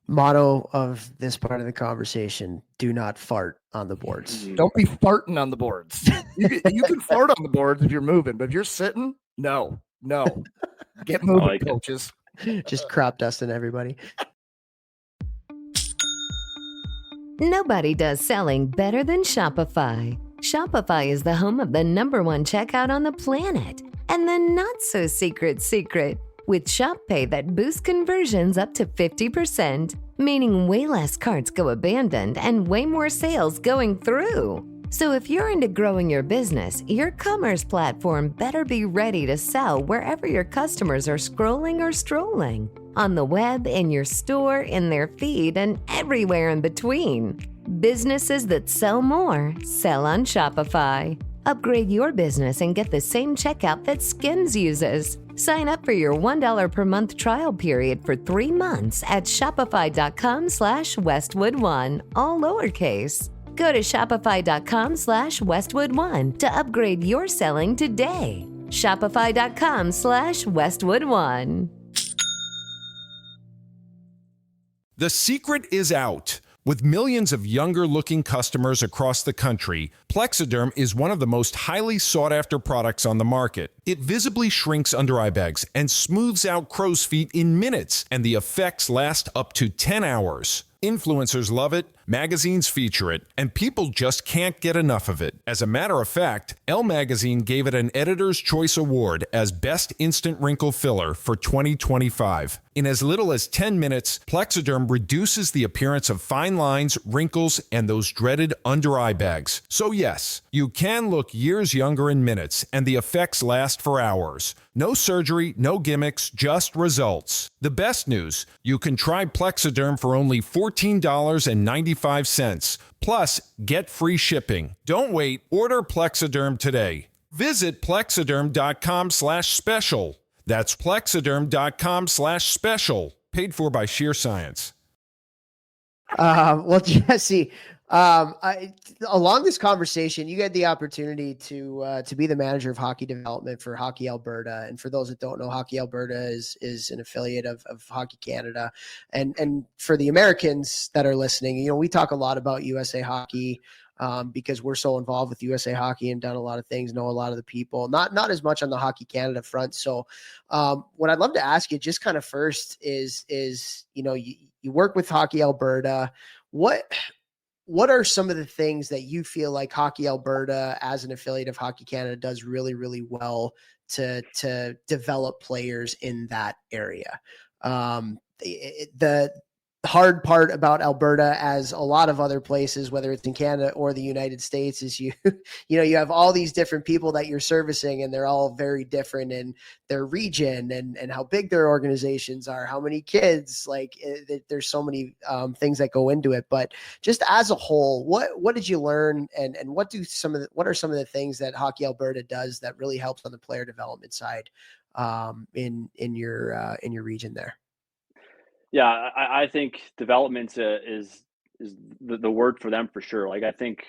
Motto of this part of the conversation: do not fart on the boards. Don't be farting on the boards. You can fart on the boards if you're moving, but if you're sitting, no. Get moving, coaches. Just crop dusting everybody. Nobody does selling better than Shopify. Shopify is the home of the #1 checkout on the planet. And the not-so-secret with Shop Pay that boosts conversions up to 50%, meaning way less carts go abandoned and way more sales going through. So if you're into growing your business, your commerce platform better be ready to sell wherever your customers are scrolling or strolling. On the web, in your store, in their feed, and everywhere in between. Businesses that sell more, sell on Shopify. Upgrade your business and get the same checkout that Skims uses. Sign up for your $1 per month trial period for 3 months at shopify.com/Westwood1, all lowercase. Go to shopify.com/Westwood1 to upgrade your selling today. Shopify.com/Westwood1. The secret is out. With millions of younger-looking customers across the country, Plexiderm is one of the most highly sought-after products on the market. It visibly shrinks under-eye bags and smooths out crow's feet in minutes, and the effects last up to 10 hours. Influencers love it, magazines feature it, and people just can't get enough of it. As a matter of fact, Elle Magazine gave it an Editor's Choice Award as Best Instant Wrinkle Filler for 2025. In as little as 10 minutes, Plexiderm reduces the appearance of fine lines, wrinkles, and those dreaded under-eye bags. So yes, you can look years younger in minutes, and the effects last for hours. No surgery, no gimmicks, just results. The best news, you can try Plexiderm for only $14.95. Plus, get free shipping. Don't wait. Order Plexiderm today. Visit plexiderm.com/special. That's plexiderm.com/special. Paid for by Sheer Science. Well, Jesse, along this conversation, you get the opportunity to be the manager of hockey development for Hockey Alberta. And for those that don't know, Hockey Alberta is an affiliate of Hockey Canada. And for the Americans that are listening, you know, we talk a lot about USA Hockey because we're so involved with USA Hockey and done a lot of things, know a lot of the people, not as much on the Hockey Canada front. So what I'd love to ask you just kind of first is, you know, you work with Hockey Alberta. What are some of the things that you feel like Hockey Alberta as an affiliate of Hockey Canada does really, really well to develop players in that area? The hard part about Alberta, as a lot of other places, whether it's in Canada or the United States, is you have all these different people that you're servicing, and they're all very different in their region and how big their organizations are, how many kids, there's so many things that go into it. But just as a whole, what did you learn, and what are some of the things that Hockey Alberta does that really helps on the player development side in your region there? Yeah, I think development is the word for them for sure. Like, I think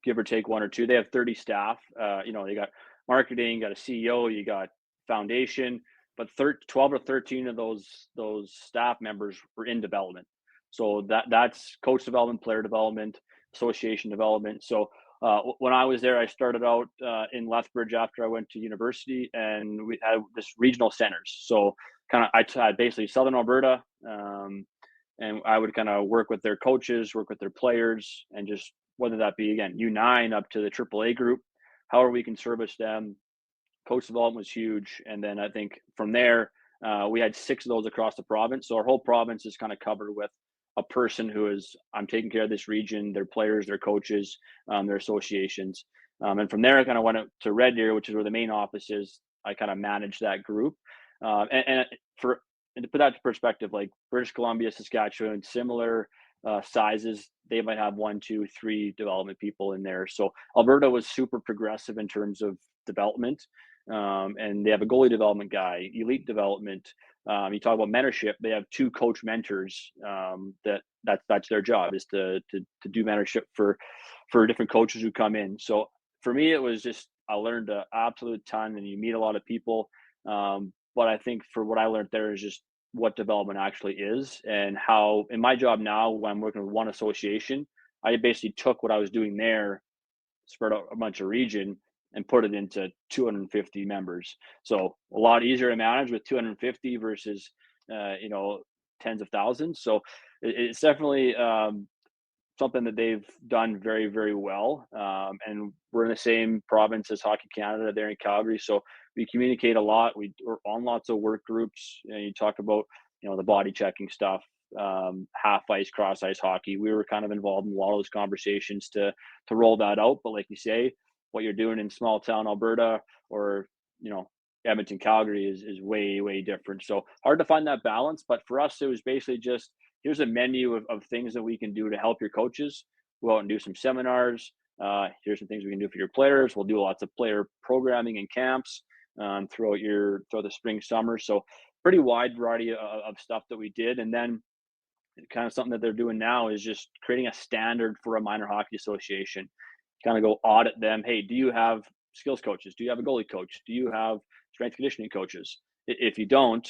give or take one or two, they have 30 staff. You got marketing, you got a CEO, you got foundation, but 12 or 13 of those staff members were in development. So that's coach development, player development, association development. So when I was there, I started out in Lethbridge after I went to university, and we had this regional centers. So I had basically Southern Alberta, and I would kind of work with their coaches, work with their players, and just whether that be, again, U9 up to the AAA group, however we can service them. Coach development was huge. And then I think from there, we had 6 of those across the province. So our whole province is kind of covered with a person who is, I'm taking care of this region, their players, their coaches, their associations. And from there, I kind of went up to Red Deer, which is where the main office is. I kind of managed that group. And to put that to perspective, like British Columbia, Saskatchewan, similar sizes, they might have 1, 2, 3 development people in there. So Alberta was super progressive in terms of development. And they have a goalie development guy, elite development. You talk about mentorship. They have 2 coach mentors. That's their job, is to do mentorship for different coaches who come in. So for me, it was just, I learned an absolute ton, and you meet a lot of people. But I think for what I learned there is just what development actually is, and how in my job now, when I'm working with one association, I basically took what I was doing there, spread out a bunch of region, and put it into 250 members. So a lot easier to manage with 250 versus, tens of thousands. So it's definitely something that they've done very, very well. And we're in the same province as Hockey Canada there in Calgary. So we communicate a lot. We're on lots of work groups. You talk about, the body checking stuff, half ice, cross ice hockey. We were kind of involved in a lot of those conversations to roll that out. But like you say, what you're doing in small town Alberta or, Edmonton, Calgary is way, way different. So hard to find that balance. But for us, it was basically just, here's a menu of things that we can do to help your coaches. Go out and do some seminars. Here's some things we can do for your players. We'll do lots of player programming and camps throughout the spring, summer. So pretty wide variety of stuff that we did. And then kind of something that they're doing now is just creating a standard for a minor hockey association. Kind of go audit them. Hey, do you have skills coaches? Do you have a goalie coach? Do you have strength conditioning coaches? If you don't,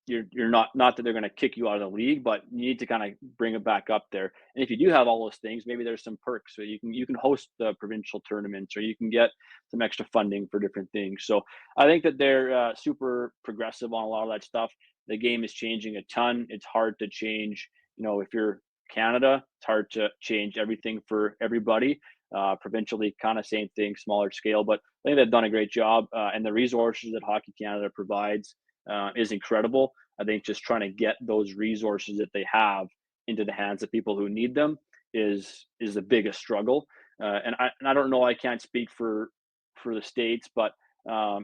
you're not that they're going to kick you out of the league, but you need to kind of bring it back up there. And if you do have all those things, maybe there's some perks. So you can host the provincial tournaments, or you can get some extra funding for different things. So I think that they're super progressive on a lot of that stuff. The game is changing a ton. It's hard to change. If you're Canada, it's hard to change everything for everybody. Provincially, kind of same thing, smaller scale, but I think they've done a great job. And the resources that Hockey Canada provides is incredible. I think just trying to get those resources that they have into the hands of people who need them is the biggest struggle. And I don't know, I can't speak for the States, but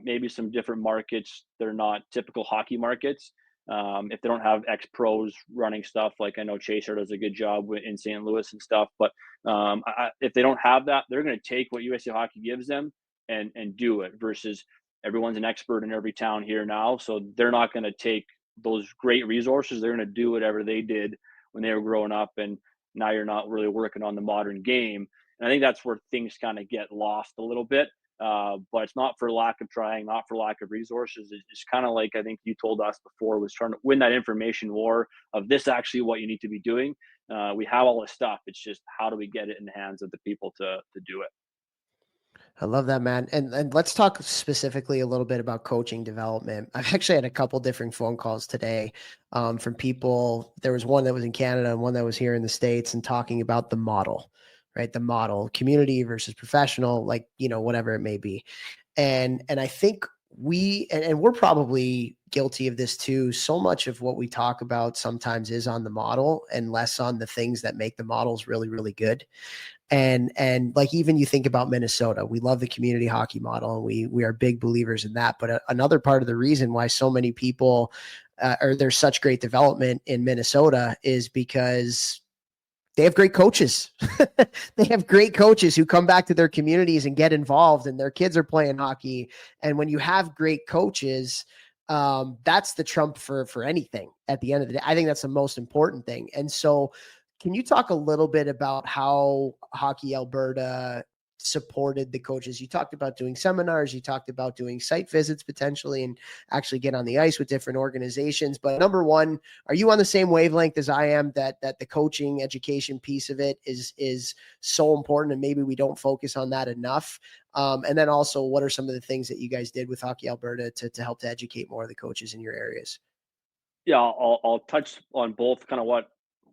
maybe some different markets, they're not typical hockey markets. If they don't have ex-pros running stuff, like I know Chaser does a good job in St. Louis and stuff, but if they don't have that, they're going to take what USA Hockey gives them and do it, versus everyone's an expert in every town here now. So they're not going to take those great resources. They're going to do whatever they did when they were growing up. And now you're not really working on the modern game. And I think that's where things kind of get lost a little bit. But it's not for lack of trying, not for lack of resources. It's kind of like, I think you told us before, was trying to win that information war of this actually what you need to be doing. We have all this stuff. It's just, how do we get it in the hands of the people to do it? I love that, man. And let's talk specifically a little bit about coaching development. I've actually had a couple different phone calls today from people. There was one that was in Canada and one that was here in the States, and talking about the model, right? The model, community versus professional, like, whatever it may be. And I think we're probably guilty of this too. So much of what we talk about sometimes is on the model and less on the things that make the models really, really good. And like, even you think about Minnesota, we love the community hockey model, and we are big believers in that. But another part of the reason why so many people or there's such great development in Minnesota is because they have great coaches. They have great coaches who come back to their communities and get involved, and their kids are playing hockey. And when you have great coaches, that's the trump for anything at the end of the day. I think that's the most important thing. And so, can you talk a little bit about how Hockey Alberta supported the coaches? You talked about doing seminars, you talked about doing site visits potentially, and actually get on the ice with different organizations. But number one, are you on the same wavelength as I am that the coaching education piece of it is so important, and maybe we don't focus on that enough? And then also, what are some of the things that you guys did with Hockey Alberta to help to educate more of the coaches in your areas? Yeah, I'll touch on both, kind of what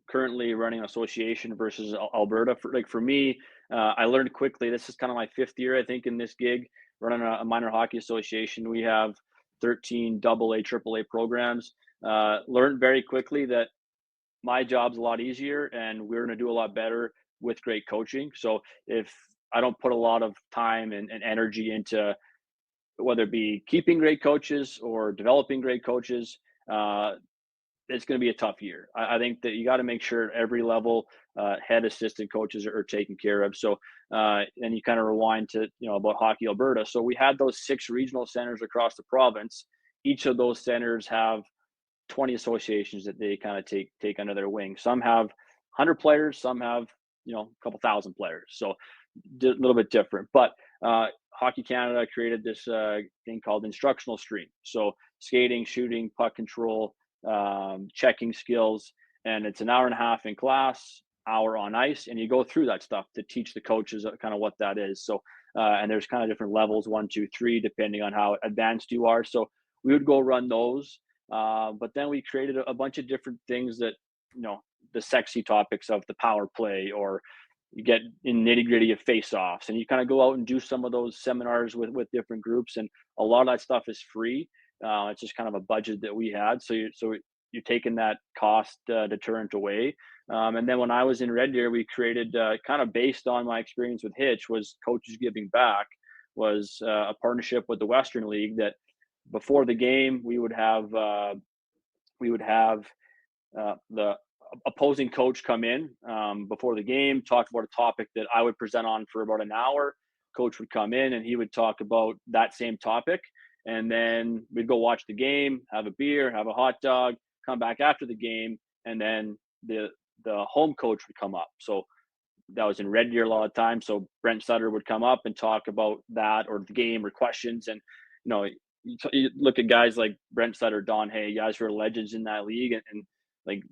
currently running an association versus Alberta. For me, I learned quickly. This is kind of my 5th year, I think, in this gig, running a minor hockey association. We have 13 AA, AAA programs. Learned very quickly that my job's a lot easier, and we're going to do a lot better with great coaching. So if I don't put a lot of time and energy into whether it be keeping great coaches or developing great coaches, it's going to be a tough year. I think that you got to make sure every level, head assistant coaches are taken care of. So, and you kind of rewind to, about Hockey Alberta. So we had those 6 regional centers across the province. Each of those centers have 20 associations that they kind of take under their wing. Some have 100 players, some have, a couple thousand players. So a little bit different, but, Hockey Canada created this thing called instructional stream. So skating, shooting, puck control, checking skills, and it's an hour and a half in class, hour on ice, and you go through that stuff to teach the coaches kind of what that is. So and there's kind of different levels, 1, 2, 3, depending on how advanced you are. So we would go run those, but then we created a bunch of different things that the sexy topics of the power play, or you get in nitty gritty of face offs, and you kind of go out and do some of those seminars with different groups. And a lot of that stuff is free. It's just kind of a budget that we had. So you're taking that cost deterrent away. And then when I was in Red Deer, we created kind of based on my experience with Hitch was Coaches Giving Back, was a partnership with the Western League that before the game we would have the opposing coach come in before the game, talk about a topic that I would present on for about an hour. Coach would come in and he would talk about that same topic. And then we'd go watch the game, have a beer, have a hot dog, come back after the game, and then the home coach would come up. So that was in Red Deer a lot of times. So Brent Sutter would come up and talk about that or the game or questions. And, you look at guys like Brent Sutter, Don Hay, guys who are legends in that league. And like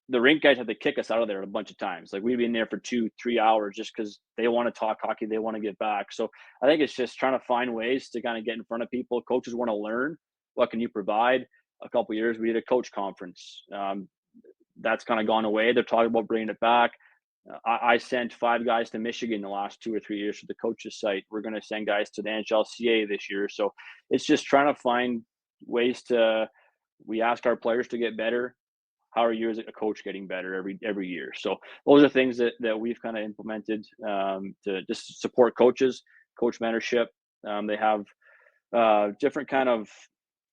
the rink guys had to kick us out of there a bunch of times. Like we'd be in there for 2-3 hours just because they want to talk hockey. They want to get back. So I think it's just trying to find ways to kind of get in front of people. Coaches want to learn. What can you provide? A couple of years, we did a coach conference. That's kind of gone away. They're talking about bringing it back. I sent 5 guys to Michigan the last 2 or 3 years for the coaches site. We're going to send guys to the NHLCA this year. So it's just trying to find ways we ask our players to get better. How are you as a coach getting better every year? So those are things that we've kind of implemented to just support coaches, coach mentorship. They have different kind of,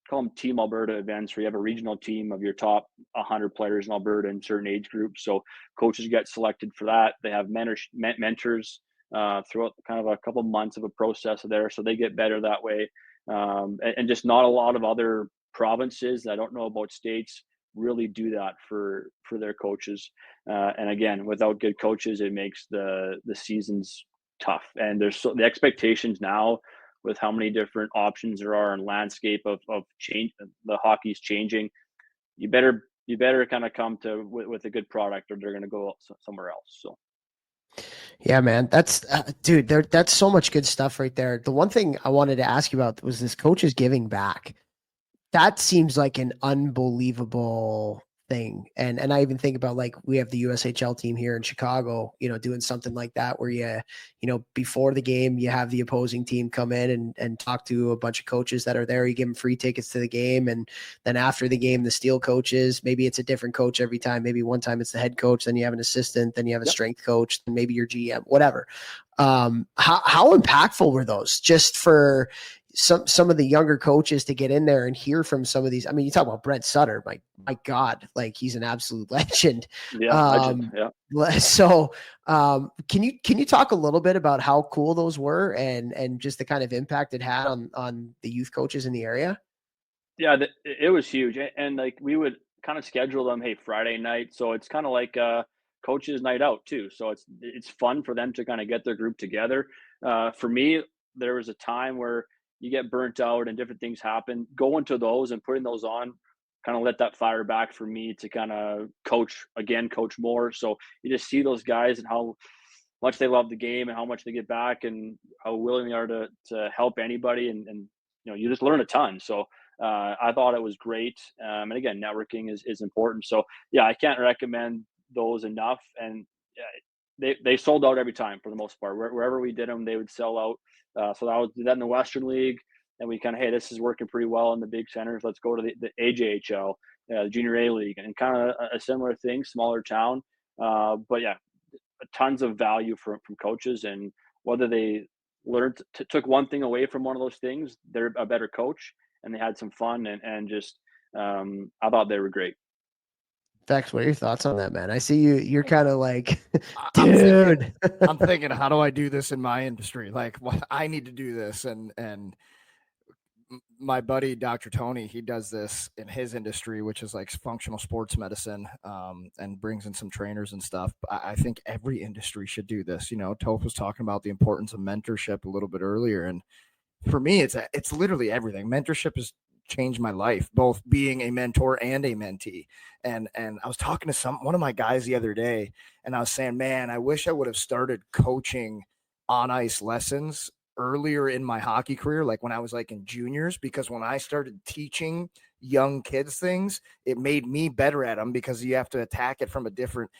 call them Team Alberta events, where you have a regional team of your top 100 players in Alberta in certain age groups. So coaches get selected for that. They have mentors throughout kind of a couple months of a process there. So they get better that way. And just not a lot of other provinces, I don't know about states, really do that for their coaches. And again, without good coaches, it makes the seasons tough. And there's the expectations now with how many different options there are and landscape of change, the hockey's changing. You better kind of come with a good product, or they're going to go somewhere else. So. Yeah, man, that's dude, that's so much good stuff right there. The one thing I wanted to ask you about was this Coaches Giving Back. That seems like an unbelievable thing. And I even think about, like, we have the USHL team here in Chicago, doing something like that where before the game, you have the opposing team come in and talk to a bunch of coaches that are there. You give them free tickets to the game. And then after the game, the steel coaches, maybe it's a different coach every time. Maybe one time it's the head coach, then you have an assistant, then you have a strength coach, then maybe your GM, whatever. How impactful were those just for some of the younger coaches to get in there and hear from some of these? I mean, you talk about Brent Sutter, my God, like, he's an absolute legend. Legend. Yeah. So, can you talk a little bit about how cool those were and just the kind of impact it had on the youth coaches in the area? Yeah, it was huge. And like, we would kind of schedule them, hey, Friday night. So it's kind of like coaches night out too. So it's fun for them to kind of get their group together. For me, there was a time where you get burnt out and different things happen. Going to those and putting those on kind of let that fire back for me to kind of coach more. So you just see those guys and how much they love the game and how much they get back and how willing they are to help anybody. And you just learn a ton. So I thought it was great. And again, networking is important. So yeah, I can't recommend those enough. And they sold out every time for the most part. Wherever we did them, they would sell out. So I did that in the Western League, and we kind of, hey, this is working pretty well in the big centers. Let's go to the AJHL, the Junior A League, and kind of a similar thing, smaller town. But yeah, tons of value from coaches, and whether they learned took one thing away from one of those things, they're a better coach, and they had some fun and just I thought they were great. Vex, what are your thoughts on that, man? I see you're kind of like, dude. I'm thinking, how do I do this in my industry? Like, I need to do this. And my buddy, Dr. Tony, he does this in his industry, which is like functional sports medicine, and brings in some trainers and stuff. I think every industry should do this. Toph was talking about the importance of mentorship a little bit earlier. And for me, it's literally everything. Mentorship has changed my life, both being a mentor and a mentee. And I was talking to one of my guys the other day, and I was saying, man, I wish I would have started coaching on ice lessons earlier in my hockey career, like when I was like in juniors, because when I started teaching young kids things, it made me better at them because you have to attack it from a different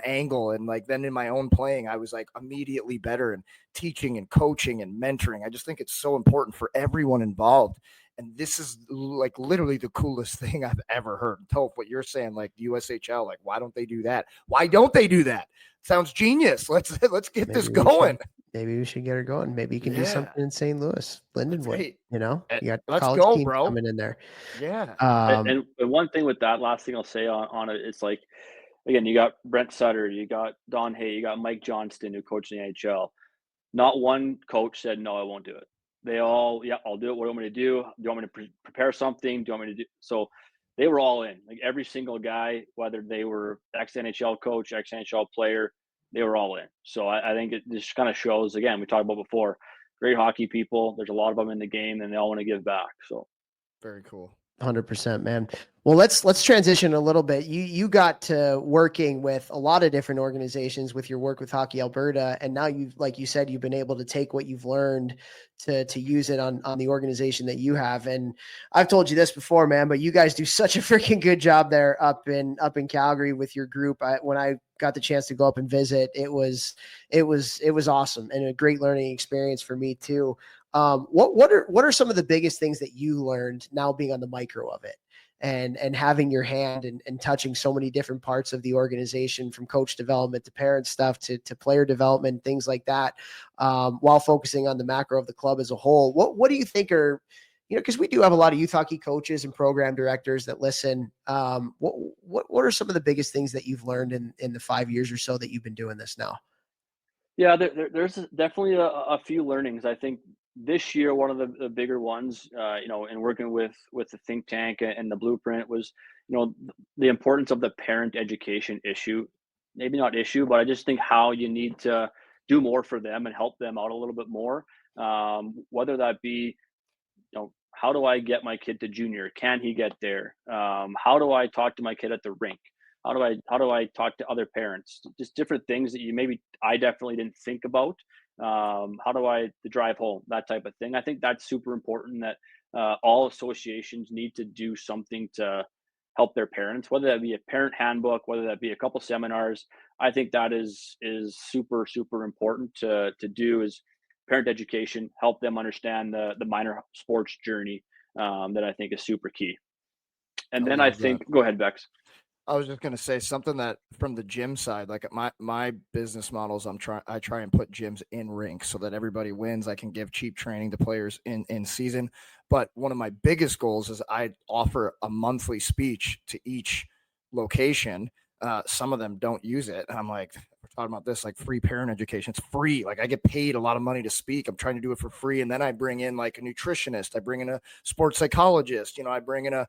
angle. And like then in my own playing, I was like immediately better in teaching and coaching and mentoring. I just think it's so important for everyone involved. And this is like literally the coolest thing I've ever heard. Toph, what you're saying, like USHL, like why don't they do that? Why don't they do that? Sounds genius. Let's get this going. Maybe we should get her going. Maybe you can do something in St. Louis, Lindenwood. Right. You know, you got Let's college go, teams bro. coming in there. Yeah. And one thing with that, last thing I'll say on it, it's like, again, you got Brent Sutter, you got Don Hay, you got Mike Johnston, who coached in the NHL. Not one coach said, no, I won't do it. They all, yeah, I'll do it. What do you want me to do? Do you want me to prepare something? Do you want me to do? So they were all in. Like every single guy, whether they were ex-NHL coach, ex-NHL player, they were all in. So I think it just kind of shows, again, we talked about before, great hockey people. There's a lot of them in the game and they all want to give back. So very cool. 100%, man. Well, let's transition a little bit. You got to working with a lot of different organizations with your work with Hockey Alberta, and now you've, like you said, you've been able to take what you've learned to use it on the organization that you have. And I've told you this before, man, but you guys do such a freaking good job there up in Calgary with your group. When I got the chance to go up and visit, it was awesome and a great learning experience for me too. What are some of the biggest things that you learned now being on the micro of it and having your hand and touching so many different parts of the organization, from coach development to parent stuff to player development, things like that, while focusing on the macro of the club as a whole? What do you think are, because we do have a lot of youth hockey coaches and program directors that listen. What are some of the biggest things that you've learned in the 5 years or so that you've been doing this now? Yeah, there's definitely a few learnings. I think this year, one of the bigger ones, in working with the think tank and the blueprint was, the importance of the parent education issue. Maybe not issue, but I just think how you need to do more for them and help them out a little bit more. Whether that be, how do I get my kid to junior? Can he get there? How do I talk to my kid at the rink? How do I talk to other parents? Just different things that I definitely didn't think about. How do I drive home? That type of thing. I think that's super important, that all associations need to do something to help their parents, whether that be a parent handbook, whether that be a couple seminars. I think that is super, super important to do, is parent education, help them understand the minor sports journey, that I think is super key. And then I think, go ahead, Bex. I was just going to say something that from the gym side, like my business models, I try and put gyms in rinks so that everybody wins. I can give cheap training to players in season. But one of my biggest goals is I offer a monthly speech to each location. Some of them don't use it. And I'm like, we're talking about this, like free parent education. It's free. Like I get paid a lot of money to speak. I'm trying to do it for free. And then I bring in like a nutritionist. I bring in a sports psychologist. I bring in a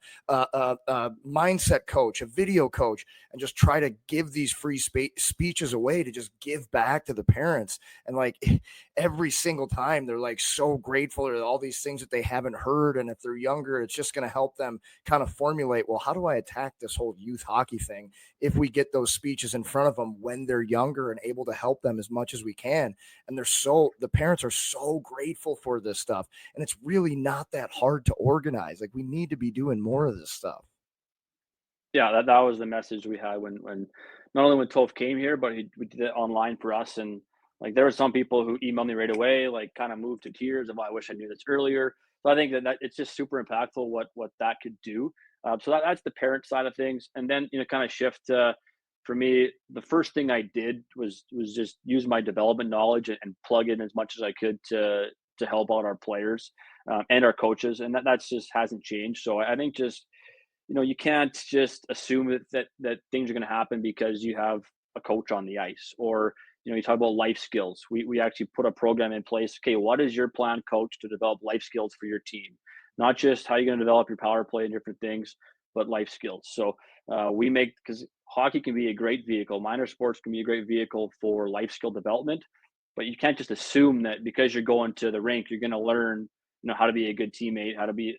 mindset coach, a video coach, and just try to give these free speeches away to just give back to the parents. And like every single time they're like so grateful for all these things that they haven't heard. And if they're younger, it's just going to help them kind of formulate, well, how do I attack this whole youth hockey thing if we get those speeches in front of them when they're younger and able to help them as much as we can. And the parents are so grateful for this stuff. And it's really not that hard to organize. Like we need to be doing more of this stuff. Yeah, that was the message we had when not only when Toph came here, but we did it online for us. And like there were some people who emailed me right away, like kind of moved to tears of, I wish I knew this earlier. So I think that it's just super impactful what that could do. So that's the parent side of things. And then, kind of shift to, for me, the first thing I did was just use my development knowledge and plug in as much as I could to help out our players and our coaches. And that's just hasn't changed. So I think just, you can't just assume that things are going to happen because you have a coach on the ice, or, you talk about life skills. We actually put a program in place. Okay, what is your plan, coach, to develop life skills for your team? Not just how you're going to develop your power play and different things, but life skills. So because hockey can be a great vehicle, minor sports can be a great vehicle for life skill development, but you can't just assume that because you're going to the rink, you're going to learn, how to be a good teammate,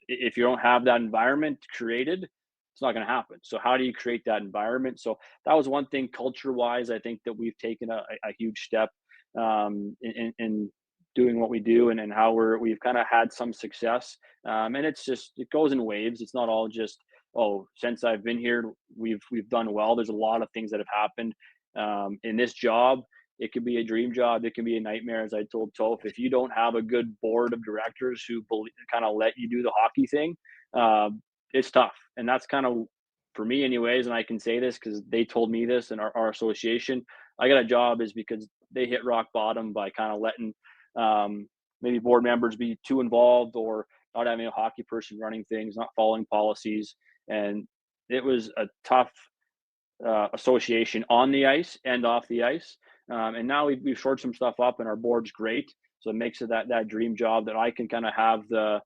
if you don't have that environment created, it's not going to happen. So how do you create that environment? So that was one thing culture wise. I think that we've taken a huge step in doing what we do and how we've kind of had some success. And it goes in waves. It's not all just, oh, since I've been here, we've done well. There's a lot of things that have happened in this job. It could be a dream job. It can be a nightmare. As I told Toph, if you don't have a good board of directors who kind of let you do the hockey thing, it's tough. And that's kind of, for me anyways, and I can say this because they told me this in our association, I got a job is because they hit rock bottom by kind of letting maybe board members be too involved or not having a hockey person running things, not following policies. And it was a tough association on the ice and off the ice. And now we've shored some stuff up and our board's great. So it makes it that dream job that I can kind of have the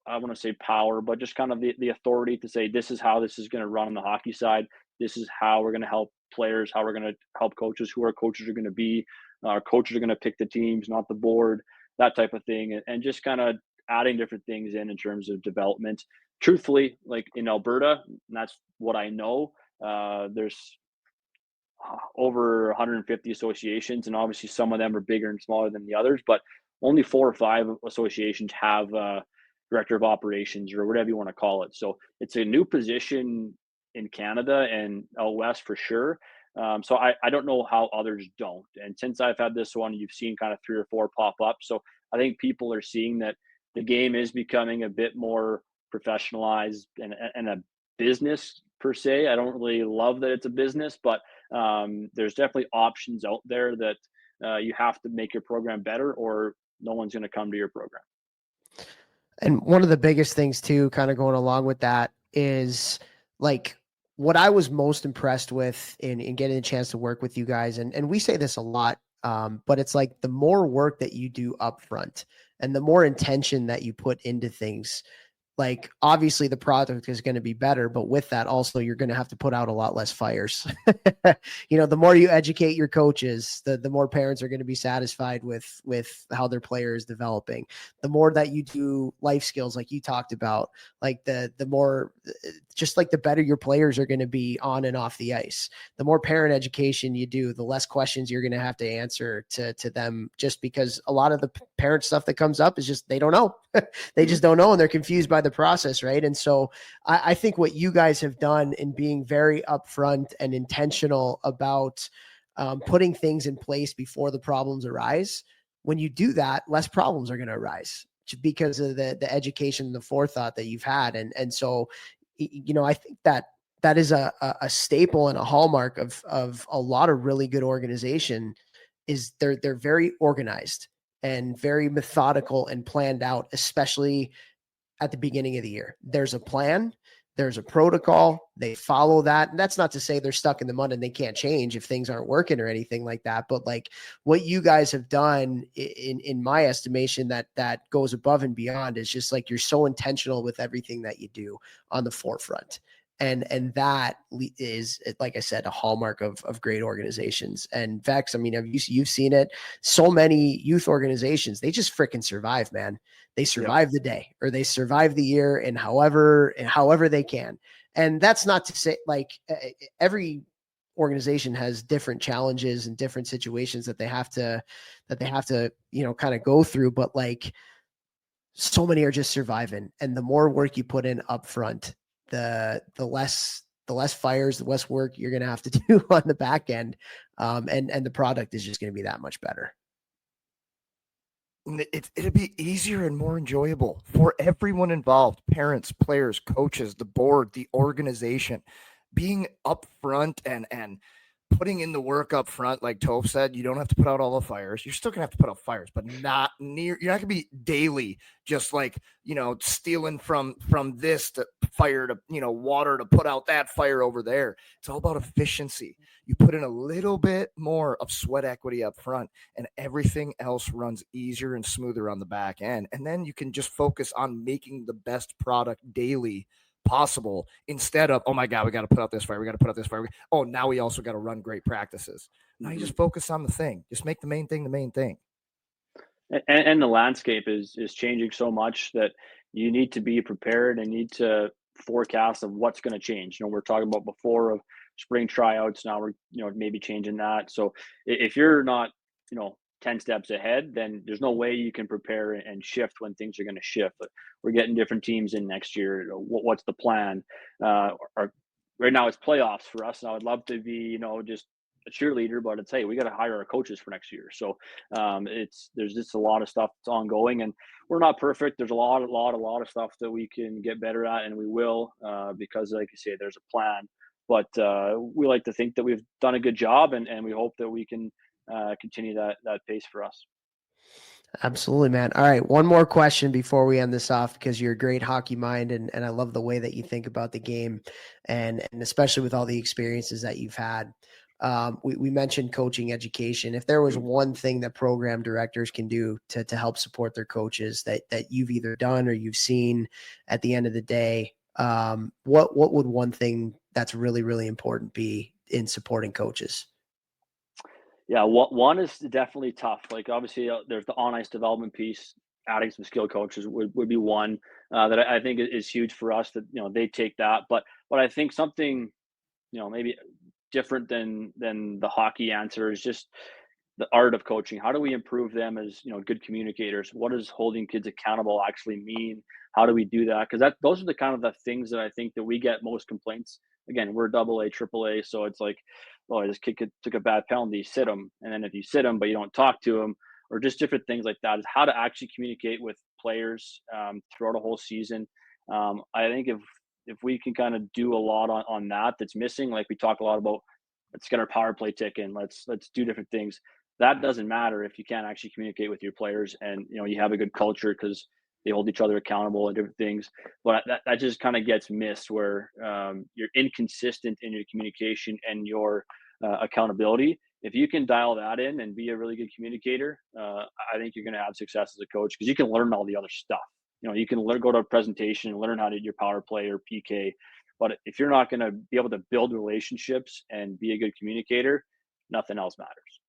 I want to say power, but just kind of the authority to say, this is how this is going to run on the hockey side. This is how we're going to help players, how we're going to help coaches, who our coaches are going to be. Our coaches are going to pick the teams, not the board, that type of thing. And just kind of adding different things in terms of development. Truthfully, like in Alberta, that's what I know. There's over 150 associations, and obviously some of them are bigger and smaller than the others, but only 4 or 5 associations have director of operations or whatever you want to call it. So it's a new position in Canada and out west for sure. So I don't know how others don't. And since I've had this one, you've seen kind of 3 or 4 pop up. So I think people are seeing that the game is becoming a bit more professionalized and a business per se. I don't really love that it's a business, but there's definitely options out there that you have to make your program better or no one's going to come to your program. And one of the biggest things too, kind of going along with that, is like what I was most impressed with in getting a chance to work with you guys. And we say this a lot, but it's like the more work that you do up front and the more intention that you put into things, like obviously the product is going to be better, but with that also, you're going to have to put out a lot less fires. The more you educate your coaches, the more parents are going to be satisfied with how their player is developing. The more that you do life skills, like you talked about, like the more, just like the better your players are going to be on and off the ice. The more parent education you do, the less questions you're going to have to answer to them, just because a lot of the parent stuff that comes up is just, they don't know. They just don't know. And they're confused by the process. Right. And so I think what you guys have done in being very upfront and intentional about putting things in place before the problems arise, when you do that, less problems are going to arise because of the education and the forethought that you've had. And so, I think that is a staple and a hallmark of a lot of really good organization is they're very organized and very methodical and planned out, especially at the beginning of the year. There's a plan, there's a protocol, they follow that. And that's not to say they're stuck in the mud and they can't change if things aren't working or anything like that. But like what you guys have done in my estimation, that goes above and beyond, is just like, you're so intentional with everything that you do on the forefront. And that is, like I said, a hallmark of great organizations. And Vex, I mean, you've seen it. So many youth organizations, they just freaking survive, man. They survive the day, or they survive the year, and however they can. And that's not to say, like, every organization has different challenges and different situations that they have to kind of go through. But like, so many are just surviving, and the more work you put in up front, the less fires, the less work you're going to have to do on the back end. And the product is just going to be that much better. It'll be easier and more enjoyable for everyone involved: parents, players, coaches, the board, the organization. Being upfront and putting in the work up front, like Toph said, you don't have to put out all the fires. You're still gonna have to put out fires, but not near. You're not gonna be daily, just like, stealing from this to fire to, water to put out that fire over there. It's all about efficiency. You put in a little bit more of sweat equity up front, and everything else runs easier and smoother on the back end. And then you can just focus on making the best product daily possible, instead of, oh my God, we got to put out this fire. We got to put out this fire. Oh, now we also got to run great practices. Now you just focus on the thing. Just make the main thing the main thing. And the landscape is changing so much that you need to be prepared and need to forecast of what's going to change. We're talking about before of spring tryouts. Now we're, maybe changing that. So if you're not, 10 steps ahead, then there's no way you can prepare and shift when things are going to shift. But we're getting different teams in next year. What's the plan? Right now it's playoffs for us. And I would love to be, just a cheerleader, but it's, hey, we got to hire our coaches for next year. So there's just a lot of stuff that's ongoing, and we're not perfect. There's a lot of stuff that we can get better at, and we will, because like you say, there's a plan. But we like to think that we've done a good job, and we hope that we can continue that pace for us. Absolutely, man. All right. One more question before we end this off, because you're a great hockey mind, and I love the way that you think about the game, and especially with all the experiences that you've had. We mentioned coaching education. If there was one thing that program directors can do to help support their coaches that you've either done or you've seen at the end of the day, what would one thing that's really, really important be in supporting coaches? Yeah, one is definitely tough. Like, obviously, there's the on-ice development piece. Adding some skill coaches would be one that I think is huge for us, that they take that. But I think something maybe different than the hockey answer is just the art of coaching. How do we improve them as good communicators? What does holding kids accountable actually mean? How do we do that? Because those are the kind of the things that I think that we get most complaints. Again, we're AA, AAA, so it's like, oh, this kid took a bad penalty, sit him. And then if you sit him but you don't talk to him, or just different things like that, is how to actually communicate with players throughout a whole season. I think if we can kind of do a lot on that's missing, like we talk a lot about, let's get our power play ticking, let's do different things. That doesn't matter if you can't actually communicate with your players, and you have a good culture, because they hold each other accountable and different things. But that just kind of gets missed, where you're inconsistent in your communication and your accountability. If you can dial that in and be a really good communicator, I think you're going to have success as a coach, because you can learn all the other stuff. You can go to a presentation and learn how to do your power play or PK. But if you're not going to be able to build relationships and be a good communicator, nothing else matters.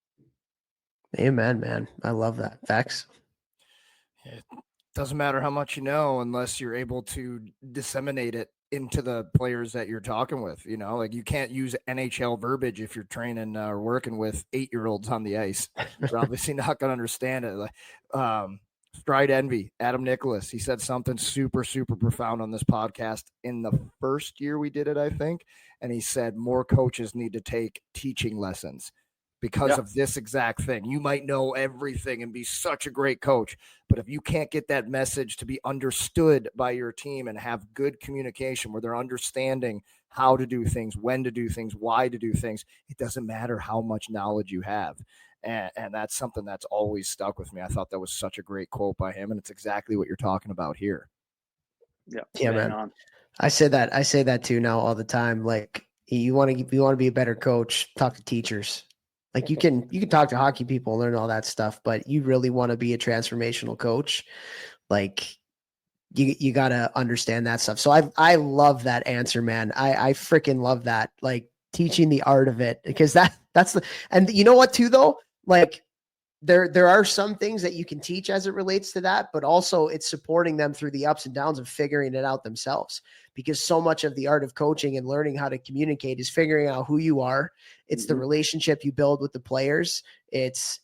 Amen, man. I love that. Facts. It doesn't matter how much you know unless you're able to disseminate it into the players that you're talking with. Like, you can't use NHL verbiage if you're training or working with 8-year-olds on the ice. They're obviously not going to understand it. Stride Envy, Adam Nicholas, he said something super, super profound on this podcast in the first year we did it, I think. And he said more coaches need to take teaching lessons because of this exact thing. You might know everything and be such a great coach, but if you can't get that message to be understood by your team and have good communication where they're understanding how to do things, when to do things, why to do things, it doesn't matter how much knowledge you have. And that's something that's always stuck with me. I thought that was such a great quote by him, and it's exactly what you're talking about here. Yeah, man. I say that too now all the time. Like, you want to be a better coach, talk to teachers. Like, you can talk to hockey people and learn all that stuff, but you really want to be a transformational coach, like, you got to understand that stuff. So I love that answer, man. I freaking love that. Like, teaching the art of it, because that's and you know what too, though? Like, there are some things that you can teach as it relates to that, but also it's supporting them through the ups and downs of figuring it out themselves, because so much of the art of coaching and learning how to communicate is figuring out who you are. It's the relationship you build with the players. It's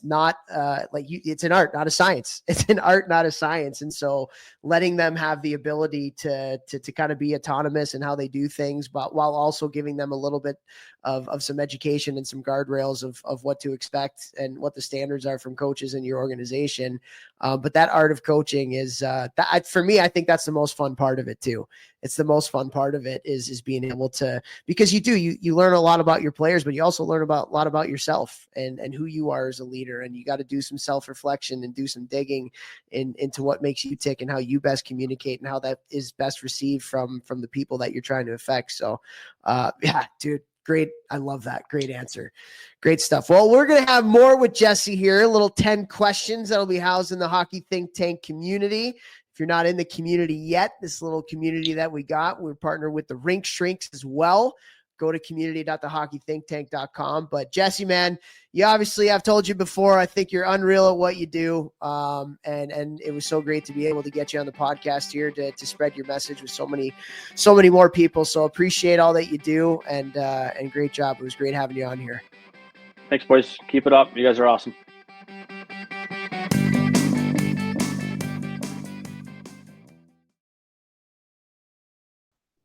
not it's an art, not a science. It's an art, not a science. And so letting them have the ability to kind of be autonomous in how they do things, but while also giving them a little bit of some education and some guardrails of what to expect and what the standards are from coaches in your organization. But that art of coaching is for me, I think that's the most fun part of it too. It's the most fun part of it is being able to, because you learn a lot about your players, but you also learn a lot about yourself and who you are as a leader. And you got to do some self-reflection and do some digging into what makes you tick and how you best communicate and how that is best received from the people that you're trying to affect. So yeah, dude, great. I love that. Great answer. Great stuff. Well, we're going to have more with Jesse here, a little 10 questions that'll be housed in the Hockey Think Tank community. If you're not in the community yet, this little community that we got, we're partnered with the Rink Shrinks as well. Go to community.thehockeythinktank.com. But Jesse, man, you obviously, I've told you before, I think you're unreal at what you do. And it was so great to be able to get you on the podcast here to spread your message with so many more people. So appreciate all that you do, and great job. It was great having you on here. Thanks, boys. Keep it up. You guys are awesome.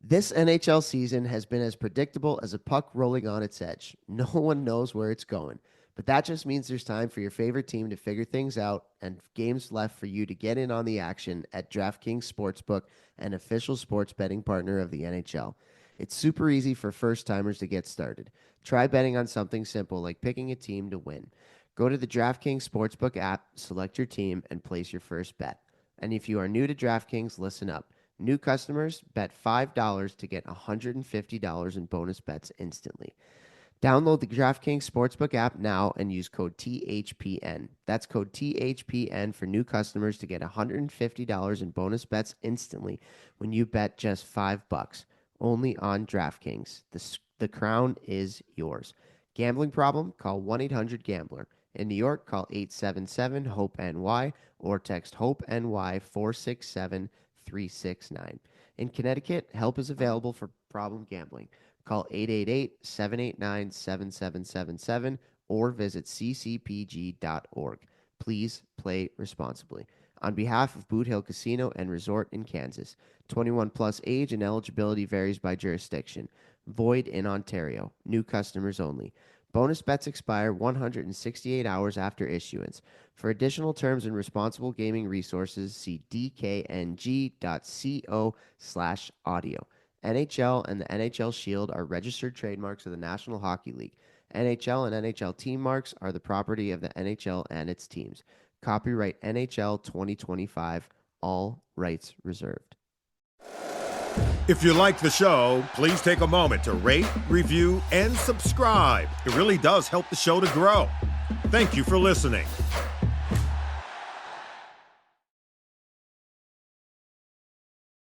This NHL season has been as predictable as a puck rolling on its edge. No one knows where it's going, but that just means there's time for your favorite team to figure things out and games left for you to get in on the action at DraftKings Sportsbook, an official sports betting partner of the NHL. It's super easy for first-timers to get started. Try betting on something simple like picking a team to win. Go to the DraftKings Sportsbook app, select your team, and place your first bet. And if you are new to DraftKings, listen up. New customers bet $5 to get $150 in bonus bets instantly. Download the DraftKings Sportsbook app now and use code THPN. That's code THPN for new customers to get $150 in bonus bets instantly when you bet just $5. Only on DraftKings. The crown is yours. Gambling problem? Call 1-800-GAMBLER. In New York, call 877-HOPE-NY or text HOPE-NY 467-369. In Connecticut, help is available for problem gambling. Call 888-789-7777 or visit ccpg.org. Please play responsibly. On behalf of Boot Hill Casino and Resort in Kansas, 21 plus age and eligibility varies by jurisdiction. Void in Ontario. New customers only. Bonus bets expire 168 hours after issuance. For additional terms and responsible gaming resources, see dkng.co/audio. NHL and the NHL Shield are registered trademarks of the National Hockey League. NHL and NHL team marks are the property of the NHL and its teams. Copyright NHL 2025. All rights reserved. If you like the show, please take a moment to rate, review, and subscribe. It really does help the show to grow. Thank you for listening.